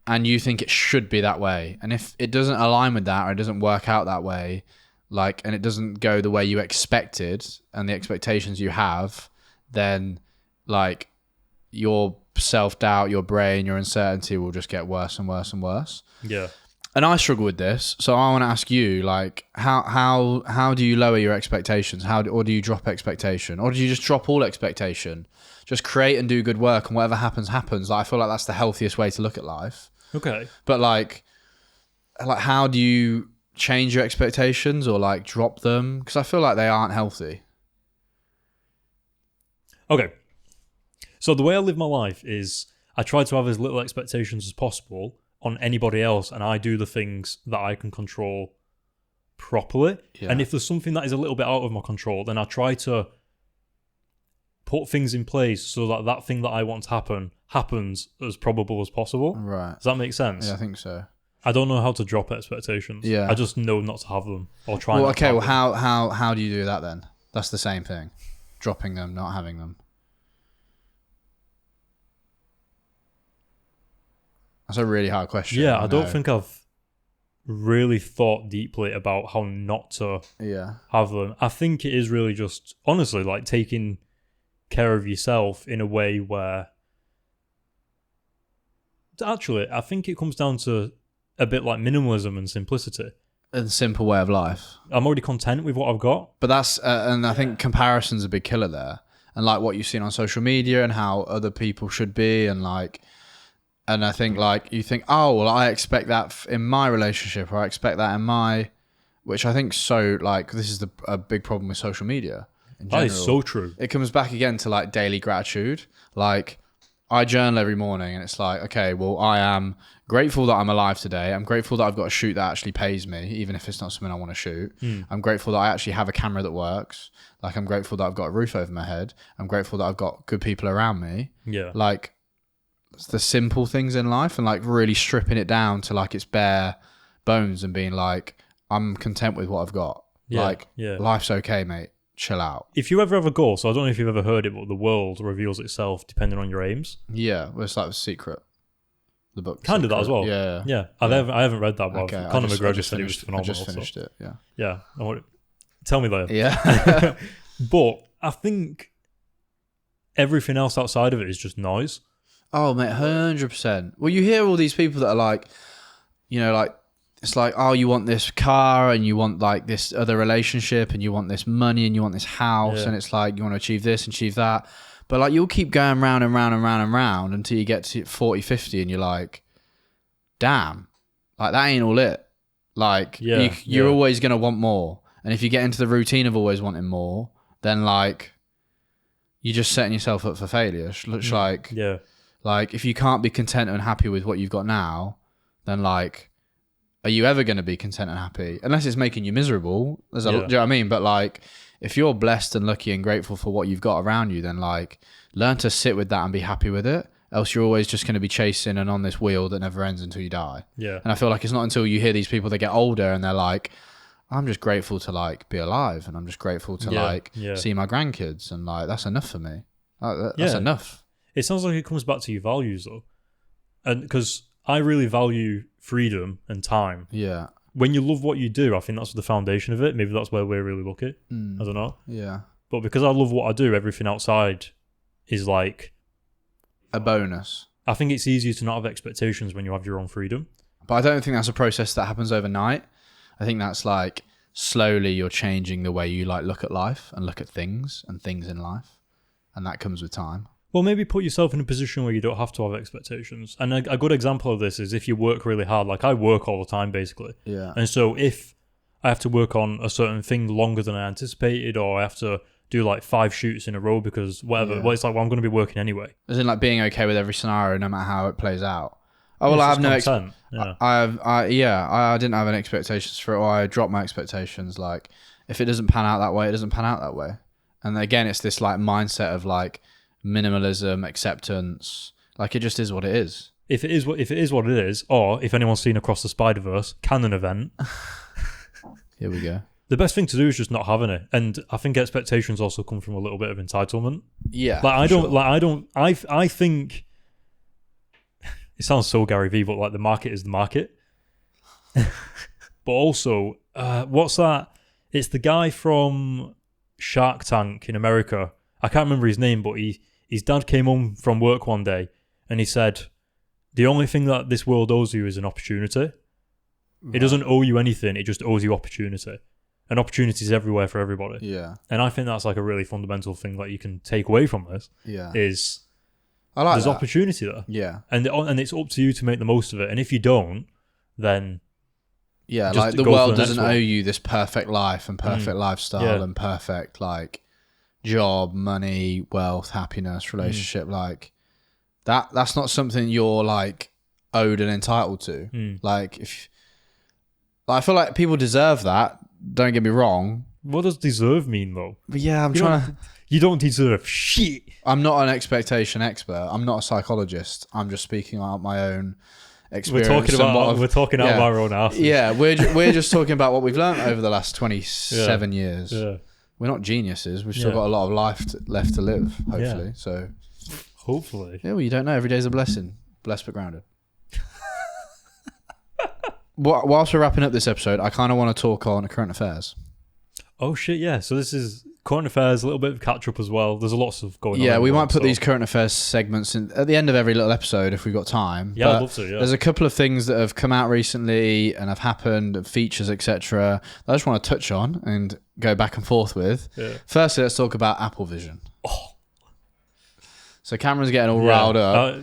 and you think it should be that way. And if it doesn't align with that, or it doesn't work out that way, like, and it doesn't go the way you expected and the expectations you have, then like your self-doubt, your brain, your uncertainty will just get worse and worse and worse. Yeah. And I struggle with this, so I want to ask you, like, how do you lower your expectations? Or do you drop expectation? Or do you just drop all expectation? Just create and do good work, and whatever happens, happens. Like, I feel like that's the healthiest way to look at life. Okay. But like how do you change your expectations or like drop them? Because I feel like they aren't healthy. Okay. So the way I live my life is I try to have as little expectations as possible on anybody else, and I do the things that I can control properly. Yeah. And if there's something that is a little bit out of my control, then I try to put things in place so that that thing that I want to happen happens as probable as possible. Right. Does that make sense? Yeah, I think so. I don't know how to drop expectations. Yeah. I just know not to have them or try. Well, okay. Well, how do you do that then? That's the same thing. Dropping them, not having them. That's a really hard question. Yeah, I don't think I've really thought deeply about how not to have them. I think it is really just, honestly, like taking care of yourself in a way where... Actually, I think it comes down to a bit like minimalism and simplicity. A simple way of life. I'm already content with what I've got. But that's, and I think comparison's a big killer there. And like what you've seen on social media and how other people should be, and like... And I think like you think, oh, well, I expect that in my relationship, or I expect that in my, which I think so like this is a big problem with social media. In general. That is so true. It comes back again to like daily gratitude. Like I journal every morning, and it's like, okay, well, I am grateful that I'm alive today. I'm grateful that I've got a shoot that actually pays me, even if it's not something I want to shoot. I'm grateful that I actually have a camera that works. Like I'm grateful that I've got a roof over my head. I'm grateful that I've got good people around me. Yeah. Like the simple things in life, and like really stripping it down to like its bare bones and being like, I'm content with what I've got. Life's okay, mate. Chill out. If you ever have a goal, so I don't know if you've ever heard it, but the world reveals itself depending on your aims. Yeah, well, it's like The Secret. The book. Kind of that as well. Yeah. I haven't read that, but Conor McGregor's finished phenomenal. I just finished it, yeah. Yeah. Tell me later. Yeah. But I think everything else outside of it is just noise. Oh, mate, 100%. Well, you hear all these people that are like, you know, like, it's like, oh, you want this car, and you want like this other relationship, and you want this money, and you want this house, and it's like, you want to achieve this and achieve that. But like, you'll keep going round and round and round and round until you get to 40, 50, and you're like, damn, like that ain't all it. Like, you're always going to want more. And if you get into the routine of always wanting more, then like, you're just setting yourself up for failure. Looks like... Yeah. Like, if you can't be content and happy with what you've got now, then, like, are you ever going to be content and happy? Unless it's making you miserable. Do you know what I mean? But, like, if you're blessed and lucky and grateful for what you've got around you, then, like, learn to sit with that and be happy with it. Else you're always just going to be chasing and on this wheel that never ends until you die. Yeah. And I feel like it's not until you hear these people that get older and they're like, I'm just grateful to, like, be alive, and I'm just grateful to, see my grandkids, and, like, that's enough for me. That's enough. It sounds like it comes back to your values, though. And because I really value freedom and time. Yeah. When you love what you do, I think that's the foundation of it. Maybe that's where we're really lucky. I don't know. Yeah. But because I love what I do, everything outside is like a bonus. I think it's easier to not have expectations when you have your own freedom. But I don't think that's a process that happens overnight. I think that's like slowly you're changing the way you like look at life and look at things and things in life. And that comes with time. Well, maybe put yourself in a position where you don't have to have expectations. And a good example of this is if you work really hard. Like I work all the time, basically. Yeah. And so if I have to work on a certain thing longer than I anticipated, or I have to do like 5 shoots in a row because whatever, well, it's like, well, I'm going to be working anyway. As in like being okay with every scenario, no matter how it plays out. Oh, well, I have no I didn't have any expectations for it, or I dropped my expectations. Like, if it doesn't pan out that way, it doesn't pan out that way. And again, it's this like mindset of like minimalism, acceptance. Like, it just is what it is. If it is what it is, or if anyone's seen Across the Spider-Verse, canon event. Here we go. The best thing to do is just not having it, and I think expectations also come from a little bit of entitlement. Yeah, I think it sounds so Gary Vee, but like the market is the market. But also, what's that? It's the guy from Shark Tank in America. I can't remember his name, but his dad came home from work one day and he said, "The only thing that this world owes you is an opportunity. It doesn't owe you anything; it just owes you opportunity." And opportunities everywhere for everybody. Yeah. And I think that's like a really fundamental thing that you can take away from this. Yeah. Is there's opportunity there. Yeah. And it's up to you to make the most of it. And if you don't, then like the world doesn't owe you this perfect life and perfect lifestyle and perfect like job, money, wealth, happiness, relationship. Like that's not something you're like owed and entitled to. Like I feel like people deserve that. Don't get me wrong. What does deserve mean, though? But yeah, You don't deserve shit. I'm not an expectation expert. I'm not a psychologist. I'm just speaking out my own experience. We're talking out of our own asses. Yeah, we're just talking about what we've learned over the last 27 years. Yeah. We're not geniuses. We've still got a lot of life left to live, hopefully. So, hopefully. Yeah, well, you don't know. Every day's a blessing. Blessed but grounded. Whilst we're wrapping up this episode, I kind of want to talk on current affairs. Oh shit, yeah. So this is current affairs, a little bit of catch up as well. There's a lot of going on. Yeah, we might put these current affairs segments in at the end of every little episode if we've got time. Yeah, I'd love to, yeah. There's a couple of things that have come out recently and have happened, features, etc. I just want to touch on and go back and forth with. Yeah. Firstly, let's talk about Apple Vision. Oh. So Cameron's getting all riled up.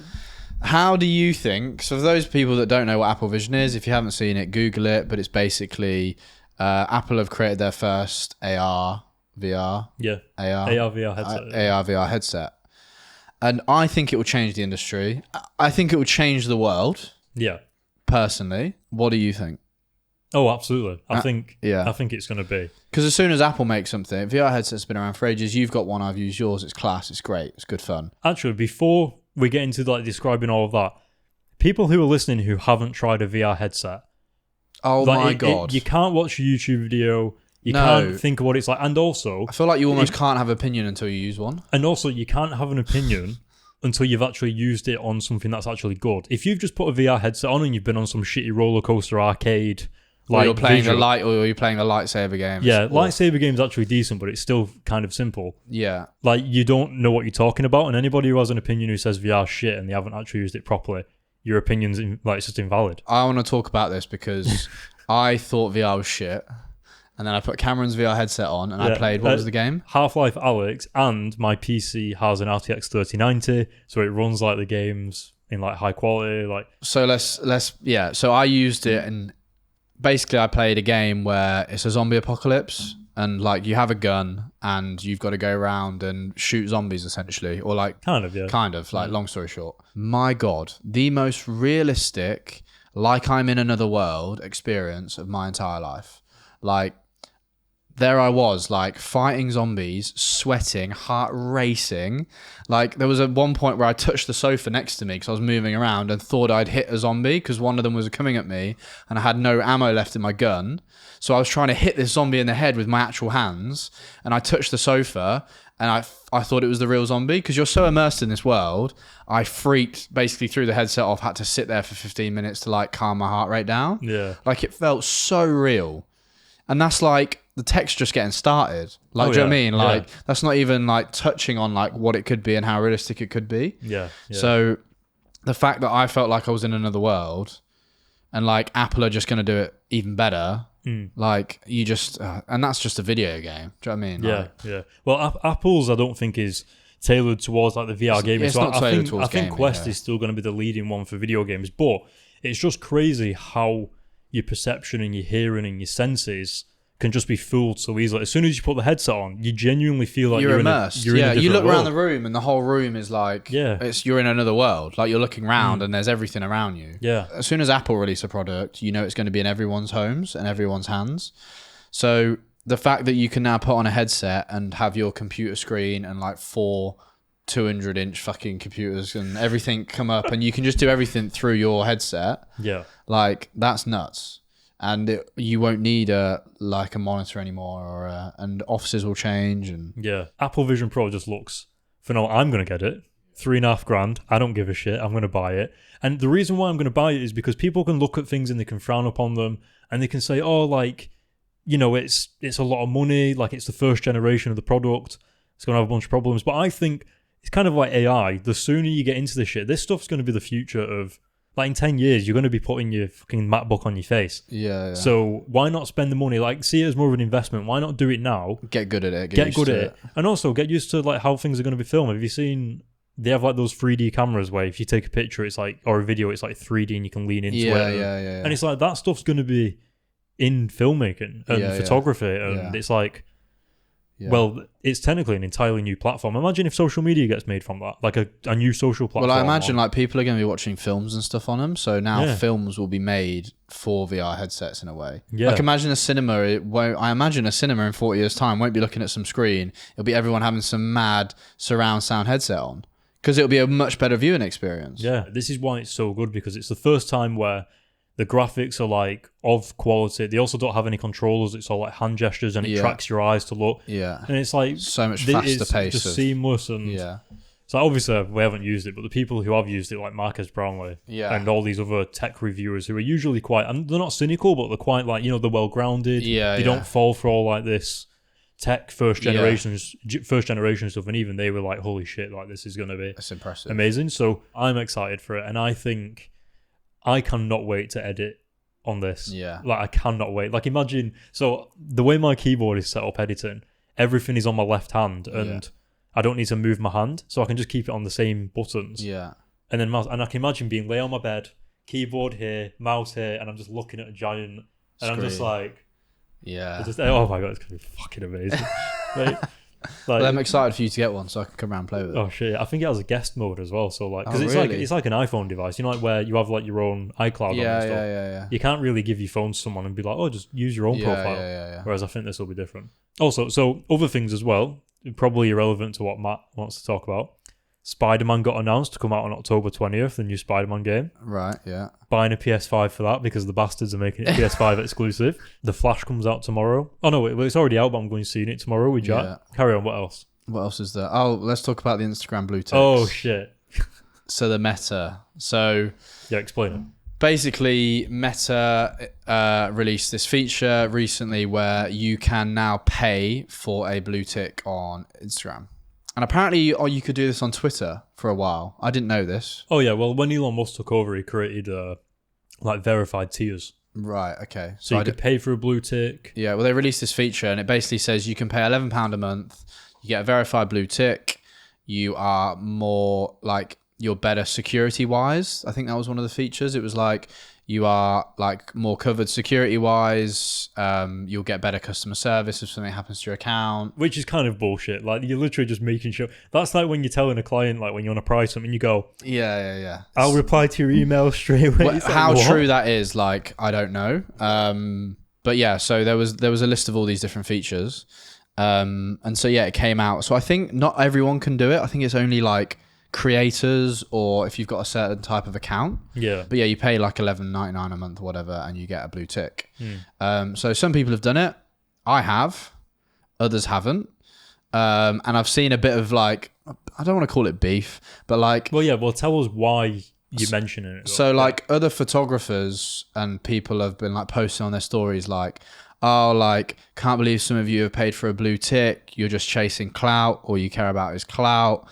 How do you think, so for those people that don't know what Apple Vision is, if you haven't seen it, Google it, but it's basically Apple have created their first AR, VR. Yeah. AR, VR headset. AR, VR headset. And I think it will change the industry. I think it will change the world. Yeah. Personally. What do you think? Oh, absolutely. I think it's going to be. Because as soon as Apple makes something, VR headset's been around for ages. You've got one, I've used yours. It's class. It's great. It's good fun. Actually, before we get into like describing all of that, people who are listening who haven't tried a VR headset, my God. You can't watch a YouTube video. You can't think of what it's like. And also, I feel like you almost can't have an opinion until you use one. And also, you can't have an opinion until you've actually used it on something that's actually good. If you've just put a VR headset on and you've been on some shitty roller coaster arcade, like you're playing the lightsaber game. Yeah, lightsaber game's actually decent, but it's still kind of simple. Yeah. Like, you don't know what you're talking about, and anybody who has an opinion who says VR shit and they haven't actually used it properly, your opinion's it's just invalid. I want to talk about this because I thought VR was shit, and then I put Cameron's VR headset on and I played, what was the game? Half-Life Alyx, and my PC has an RTX 3090, so it runs like the games in like high quality. Like, so so I used it, and basically I played a game where it's a zombie apocalypse, and like you have a gun and you've got to go around and shoot zombies essentially, or like kind of like long story short. My God, the most realistic, like I'm in another world experience of my entire life. Like, there I was, like, fighting zombies, sweating, heart racing. Like, there was at one point where I touched the sofa next to me because I was moving around and thought I'd hit a zombie because one of them was coming at me and I had no ammo left in my gun. So I was trying to hit this zombie in the head with my actual hands, and I touched the sofa and I thought it was the real zombie because you're so immersed in this world. I freaked, basically threw the headset off, had to sit there for 15 minutes to like calm my heart rate down. Yeah. Like, it felt so real. And that's like, the tech's just getting started. Like, do you know what I mean? Like, that's not even like touching on like what it could be and how realistic it could be. Yeah. So the fact that I felt like I was in another world, and like Apple are just going to do it even better. Like, you just, and that's just a video game. Do you know what I mean? Yeah. Well, Apple's, I don't think is tailored towards like the VR gaming. It's not tailored towards gaming. I think Quest is still going to be the leading one for video games, but it's just crazy how your perception and your hearing and your senses can just be fooled so easily. As soon as you put the headset on, you genuinely feel like you're immersed. In a you look world. around the room and the whole room is like, you're in another world. Like, you're looking around and there's everything around you. Yeah. As soon as Apple release a product, you know it's going to be in everyone's homes and everyone's hands. So the fact that you can now put on a headset and have your computer screen and like 4 200-inch fucking computers and everything come up, and you can just do everything through your headset. Yeah. Like, that's nuts. And you won't need a monitor anymore, and offices will change. And Apple Vision Pro just looks phenomenal. I'm going to get it. $3,500. I don't give a shit. I'm going to buy it. And the reason why I'm going to buy it is because people can look at things and they can frown upon them, and they can say, oh, like, you know, it's a lot of money. Like, it's the first generation of the product. It's going to have a bunch of problems. But I think it's kind of like AI. The sooner you get into this shit, this stuff's going to be the future of... Like, in 10 years, you're going to be putting your fucking MacBook on your face. Yeah. So why not spend the money? Like, see it as more of an investment. Why not do it now? Get good at it. Get good at it. And also get used to like how things are going to be filmed. Have you seen... They have like those 3D cameras where if you take a picture, it's like... Or a video, it's like 3D and you can lean into it. Yeah. And it's like, that stuff's going to be in filmmaking and photography. And it's like... Well, it's technically an entirely new platform. Imagine if social media gets made from that, like a new social platform. Well, I imagine like people are going to be watching films and stuff on them. So now films will be made for VR headsets in a way. Yeah. Like, imagine a cinema. I imagine a cinema in 40 years' time won't be looking at some screen. It'll be everyone having some mad surround sound headset on, because it'll be a much better viewing experience. Yeah, this is why it's so good, because it's the first time where the graphics are like of quality. They also don't have any controllers. It's all like hand gestures, and it tracks your eyes to look. Yeah. And it's like so much faster pace. Just seamless. And so obviously we haven't used it, but the people who have used it, like Marcus Brownlee and all these other tech reviewers who are usually quite, and they're not cynical, but they're quite like, you know, they're well grounded. They don't fall for all like this tech first generation stuff, and even they were like, holy shit, like this is going to be that's impressive, amazing. So I'm excited for it, and I think I cannot wait to edit on this. Like, I cannot wait. Like, imagine, so the way my keyboard is set up editing, everything is on my left hand, and I don't need to move my hand, so I can just keep it on the same buttons. And then mouse, and I can imagine being lay on my bed, keyboard here, mouse here, and I'm just looking at a giant, and screen. I'm just like, oh my god, it's gonna be fucking amazing. Well, I'm excited for you to get one so I can come around and play with it. Oh shit! I think it has a guest mode as well. So like, because it's like an iPhone device, you know, like where you have like your own iCloud on and stuff. Yeah. You can't really give your phone to someone and be like, oh, just use your own profile. Yeah. Whereas I think this will be different. Also, so other things as well, probably irrelevant to what Matt wants to talk about. Spider-Man got announced to come out on October 20th, the new Spider-Man game. Right, yeah. Buying a PS5 for that because the bastards are making it PS5 exclusive. The Flash comes out tomorrow. Oh no, it's already out, but I'm going to see it tomorrow with Jack. Yeah. Carry on, what else? What else is there? Oh, let's talk about the Instagram blue ticks. Oh, shit. So the Meta. So... Yeah, explain it. Basically, Meta released this feature recently where you can now pay for a blue tick on Instagram. And apparently, you could do this on Twitter for a while. I didn't know this. Oh, yeah. Well, when Elon Musk took over, he created like verified tiers. Right, okay. So you could pay for a blue tick. Yeah, well, they released this feature, and it basically says you can pay £11 a month. You get a verified blue tick. You are more like, you're better security-wise. I think that was one of the features. It was like, you are like more covered security-wise. You'll get better customer service if something happens to your account. Which is kind of bullshit. Like, you're literally just making sure. That's like when you're telling a client, like when you want to price something, you go, yeah. I'll reply to your email straight away. Well, how true that is, like, I don't know. But yeah, so there was a list of all these different features. And so yeah, it came out. So I think not everyone can do it. I think it's only like creators, or if you've got a certain type of account. Yeah. But yeah, you pay like $11.99 a month or whatever, and you get a blue tick. So some people have done it. I have. Others haven't. And I've seen a bit of like, I don't want to call it beef, but like... Well, yeah, well, tell us why you're mentioning it. So like other photographers and people have been like posting on their stories like, oh, like, can't believe some of you have paid for a blue tick. You're just chasing clout. All you care about is clout.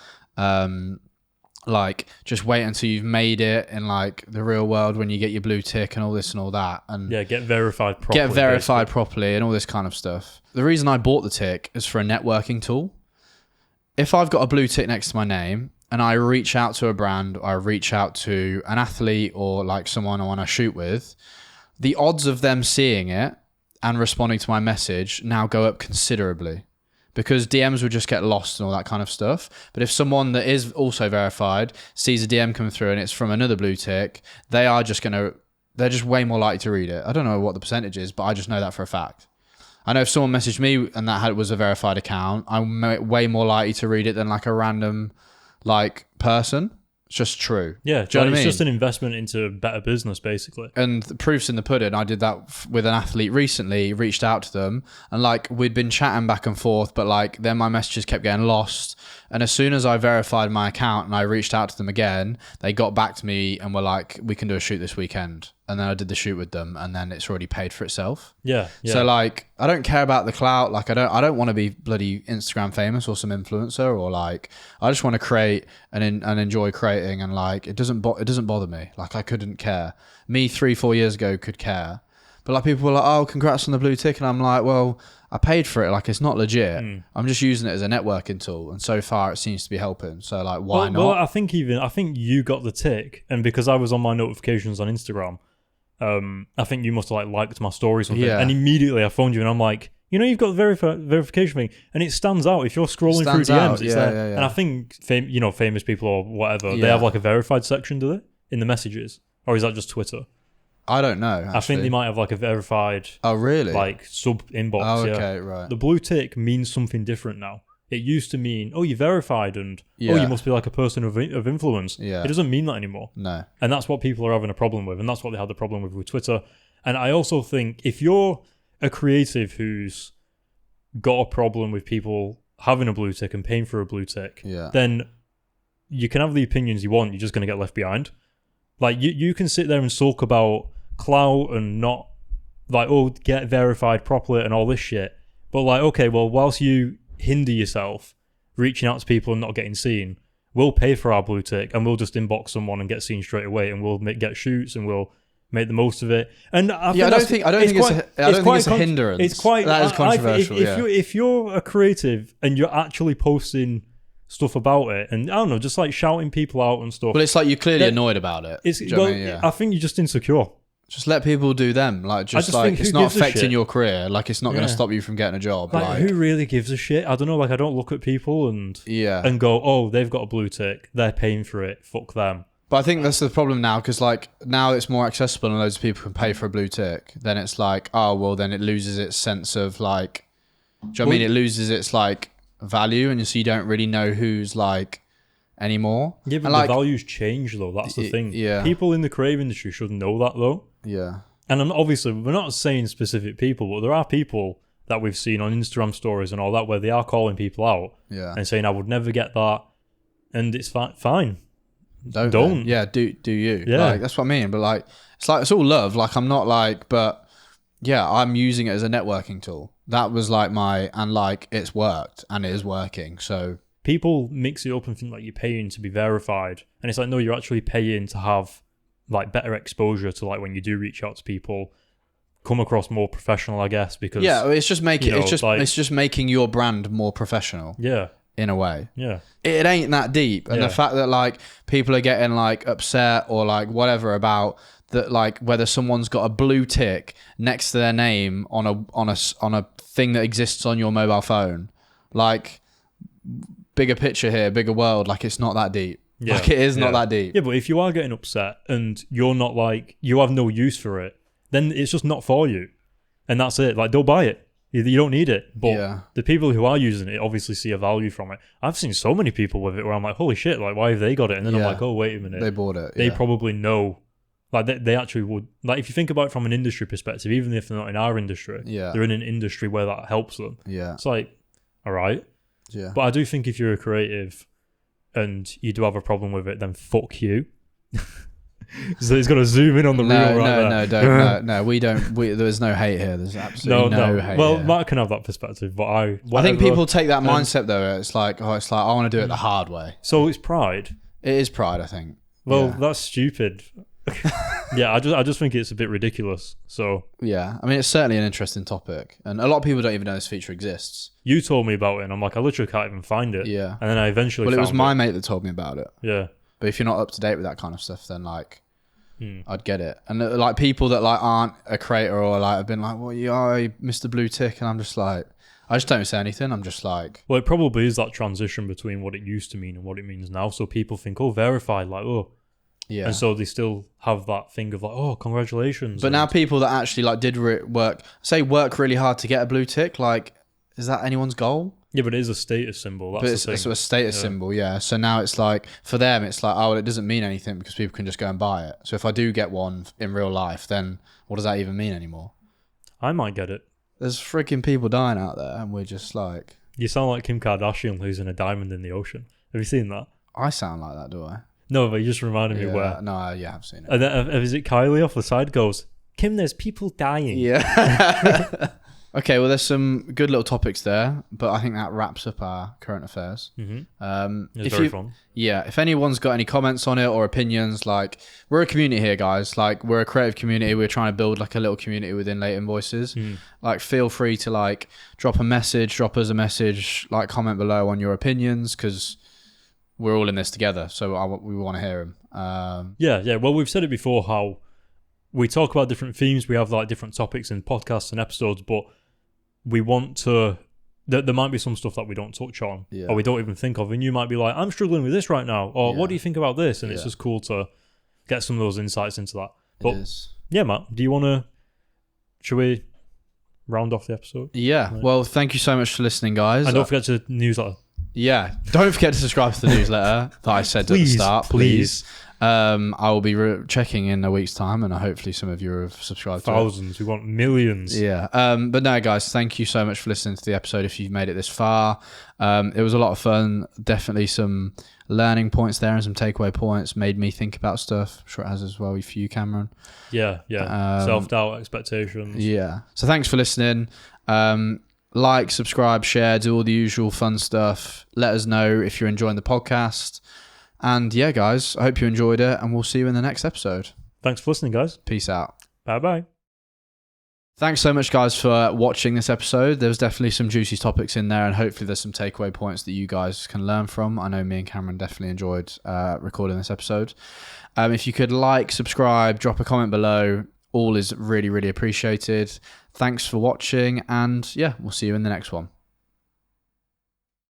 Like, just wait until you've made it in like the real world when you get your blue tick and all this and all that. And yeah, get verified properly. Get verified properly and all this kind of stuff. The reason I bought the tick is for a networking tool. If I've got a blue tick next to my name and I reach out to a brand, or I reach out to an athlete or like someone I want to shoot with, the odds of them seeing it and responding to my message now go up considerably, because DMs would just get lost and all that kind of stuff. But if someone that is also verified sees a DM come through and it's from another blue tick, they're just way more likely to read it. I don't know what the percentage is, but I just know that for a fact. I know if someone messaged me and that was a verified account, I'm way more likely to read it than like a random like person. It's just true. Yeah, do you know what I mean? It's just an investment into better business, basically. And the proof's in the pudding. I did that with an athlete recently, reached out to them, and like we'd been chatting back and forth, but like then my messages kept getting lost. And as soon as I verified my account and I reached out to them again, they got back to me and were like, we can do a shoot this weekend. And then I did the shoot with them, and then it's already paid for itself. Yeah. So like, I don't care about the clout. Like I don't want to be bloody Instagram famous or some influencer, or like, I just want to create and enjoy creating. And like, it doesn't bother me. Like I couldn't care. Me 3-4 years ago could care. But like people were like, oh, congrats on the blue tick. And I'm like, well, I paid for it. Like it's not legit. I'm just using it as a networking tool. And so far it seems to be helping. So like, why not? Well, I think you got the tick. And because I was on my notifications on Instagram, I think you must have like liked my story or something. Yeah. And immediately I phoned you and I'm like, you've got the verification thing. And it stands out. If you're scrolling through DMs, it's there. Yeah. And I think, famous people or whatever, they have like a verified section, do they? In the messages? Or is that just Twitter? I don't know, actually. I think they might have like a verified... Oh, really? Like sub inbox. Oh, okay, right. The blue tick means something different now. It used to mean, oh, you're verified and oh, you must be like a person of influence. Yeah. It doesn't mean that anymore. No. And that's what people are having a problem with. And that's what they had the problem with Twitter. And I also think if you're a creative who's got a problem with people having a blue tick and paying for a blue tick, then you can have the opinions you want. You're just going to get left behind. Like you can sit there and sulk about clout and not like, oh, get verified properly and all this shit. But like, okay, well, whilst you hinder yourself reaching out to people and not getting seen, we'll pay for our blue tick and we'll just inbox someone and get seen straight away, and we'll get shoots and we'll make the most of it. And I don't think it's a hindrance. It's quite that is controversial. If you're a creative and you're actually posting stuff about it, and I don't know, just like shouting people out and stuff. But it's like you're clearly annoyed about it. I think you're just insecure. Just let people do them. Like, just like, it's not affecting your career. Like, it's not going to stop you from getting a job. Like, who really gives a shit? I don't know. Like, I don't look at people and go, oh, they've got a blue tick. They're paying for it. Fuck them. But I think that's the problem now, because like now it's more accessible and loads of people can pay for a blue tick. Then it's like, oh, well, then it loses its sense of like, do you know what I mean? It loses its like value, and so you don't really know who's like anymore. Yeah, but like, the values change though. That's the thing. Yeah. People in the creative industry should know that though. Yeah. And obviously, we're not saying specific people, but there are people that we've seen on Instagram stories and all that where they are calling people out and saying, I would never get that. And it's fine. Don't. Yeah, do you. Yeah. Like, that's what I mean. But like, it's all love. Like, I'm not like, but yeah, I'm using it as a networking tool. That was like and like, it's worked and it is working. So people mix it up and think like you're paying to be verified. And it's like, no, you're actually paying to have like better exposure to like when you do reach out to people, come across more professional, I guess, because it's just making it's just making your brand more professional. Yeah. In a way. Yeah. It ain't that deep. And the fact that like people are getting like upset or like whatever about that, like whether someone's got a blue tick next to their name on a thing that exists on your mobile phone, like bigger picture here, bigger world, like it's not that deep. Yeah. Like it is not that deep. Yeah, but if you are getting upset and you're not like, you have no use for it, then it's just not for you. And that's it. Like, don't buy it. You don't need it. But the people who are using it obviously see a value from it. I've seen so many people with it where I'm like, holy shit, like, why have they got it? And then I'm like, oh, wait a minute. They bought it. They probably know. Like, they actually would. Like, if you think about it from an industry perspective, even if they're not in our industry, they're in an industry where that helps them. Yeah. It's like, all right. Yeah. But I do think if you're a creative and you do have a problem with it, then fuck you. So he's got to zoom in on the reel right there. No, we don't. There's no hate here. There's absolutely no hate. Well, here. Matt can have that perspective, but I think people take that mindset though. It's like, I want to do it the hard way. So it's pride. It is pride, I think. Well, that's stupid. Yeah, I just think it's a bit ridiculous. So yeah, I mean, it's certainly an interesting topic, and a lot of people don't even know this feature exists. You told me about it, and I'm like, I literally can't even find it. Yeah, and then I eventually. Well, it was my mate that told me about it. Yeah, but if you're not up to date with that kind of stuff, then like, I'd get it. And like people that like aren't a creator or like have been like, well, you are Mr. Blue Tick, and I'm just like, I just don't say anything. I'm just like, well, it probably is that transition between what it used to mean and what it means now. So people think, oh, verified, like, oh. Yeah. And so they still have that thing of like, oh, congratulations. But now people that actually like did work really hard to get a blue tick, like, is that anyone's goal? Yeah, but it is a status symbol. That's the thing. It's a status symbol, yeah. So now it's like, for them, it's like, oh, well, it doesn't mean anything because people can just go and buy it. So if I do get one in real life, then what does that even mean anymore? I might get it. There's freaking people dying out there and we're just like... You sound like Kim Kardashian losing a diamond in the ocean. Have you seen that? I sound like that, do I? No, but you just reminded me where. No, yeah, I've seen it. And then, is it Kylie off the side goes, Kim, there's people dying. Yeah. Okay, well, there's some good little topics there, but I think that wraps up our current affairs. Mm-hmm. It's very fun. Yeah, if anyone's got any comments on it or opinions, like, we're a community here, guys. Like, we're a creative community. We're trying to build like a little community within Late Invoices. Like, feel free to like drop us a message, like comment below on your opinions, because we're all in this together, so we want to hear them. Yeah. Well, we've said it before how we talk about different themes. We have like different topics in podcasts and episodes, but we want to. There might be some stuff that we don't touch on, or we don't even think of, and you might be like, "I'm struggling with this right now," or "What do you think about this?" And it's just cool to get some of those insights into that. But yeah, Matt, do you want to? Should we round off the episode? Yeah. Right. Well, thank you so much for listening, guys. And don't forget to newsletter. Yeah, don't forget to subscribe to the newsletter that I said at the start, please. I will be checking in a week's time, and hopefully some of you have subscribed. Thousands. We want millions. Yeah. But no, guys, thank you so much for listening to the episode. If you've made it this far, it was a lot of fun. Definitely some learning points there and some takeaway points. Made me think about stuff. I'm sure it has as well for you, Cameron. Yeah. Self-doubt, expectations. Yeah. So thanks for listening. Like, subscribe, share, do all the usual fun stuff. Let us know if you're enjoying the podcast. And yeah, guys, I hope you enjoyed it, and we'll see you in the next episode. Thanks for listening, guys. Peace out. Bye-bye. Thanks so much, guys, for watching this episode. There was definitely some juicy topics in there, and hopefully there's some takeaway points that you guys can learn from. I know me and Cameron definitely enjoyed recording this episode. If you could like, subscribe, drop a comment below, all is really, really appreciated. Thanks for watching, and yeah, we'll see you in the next one.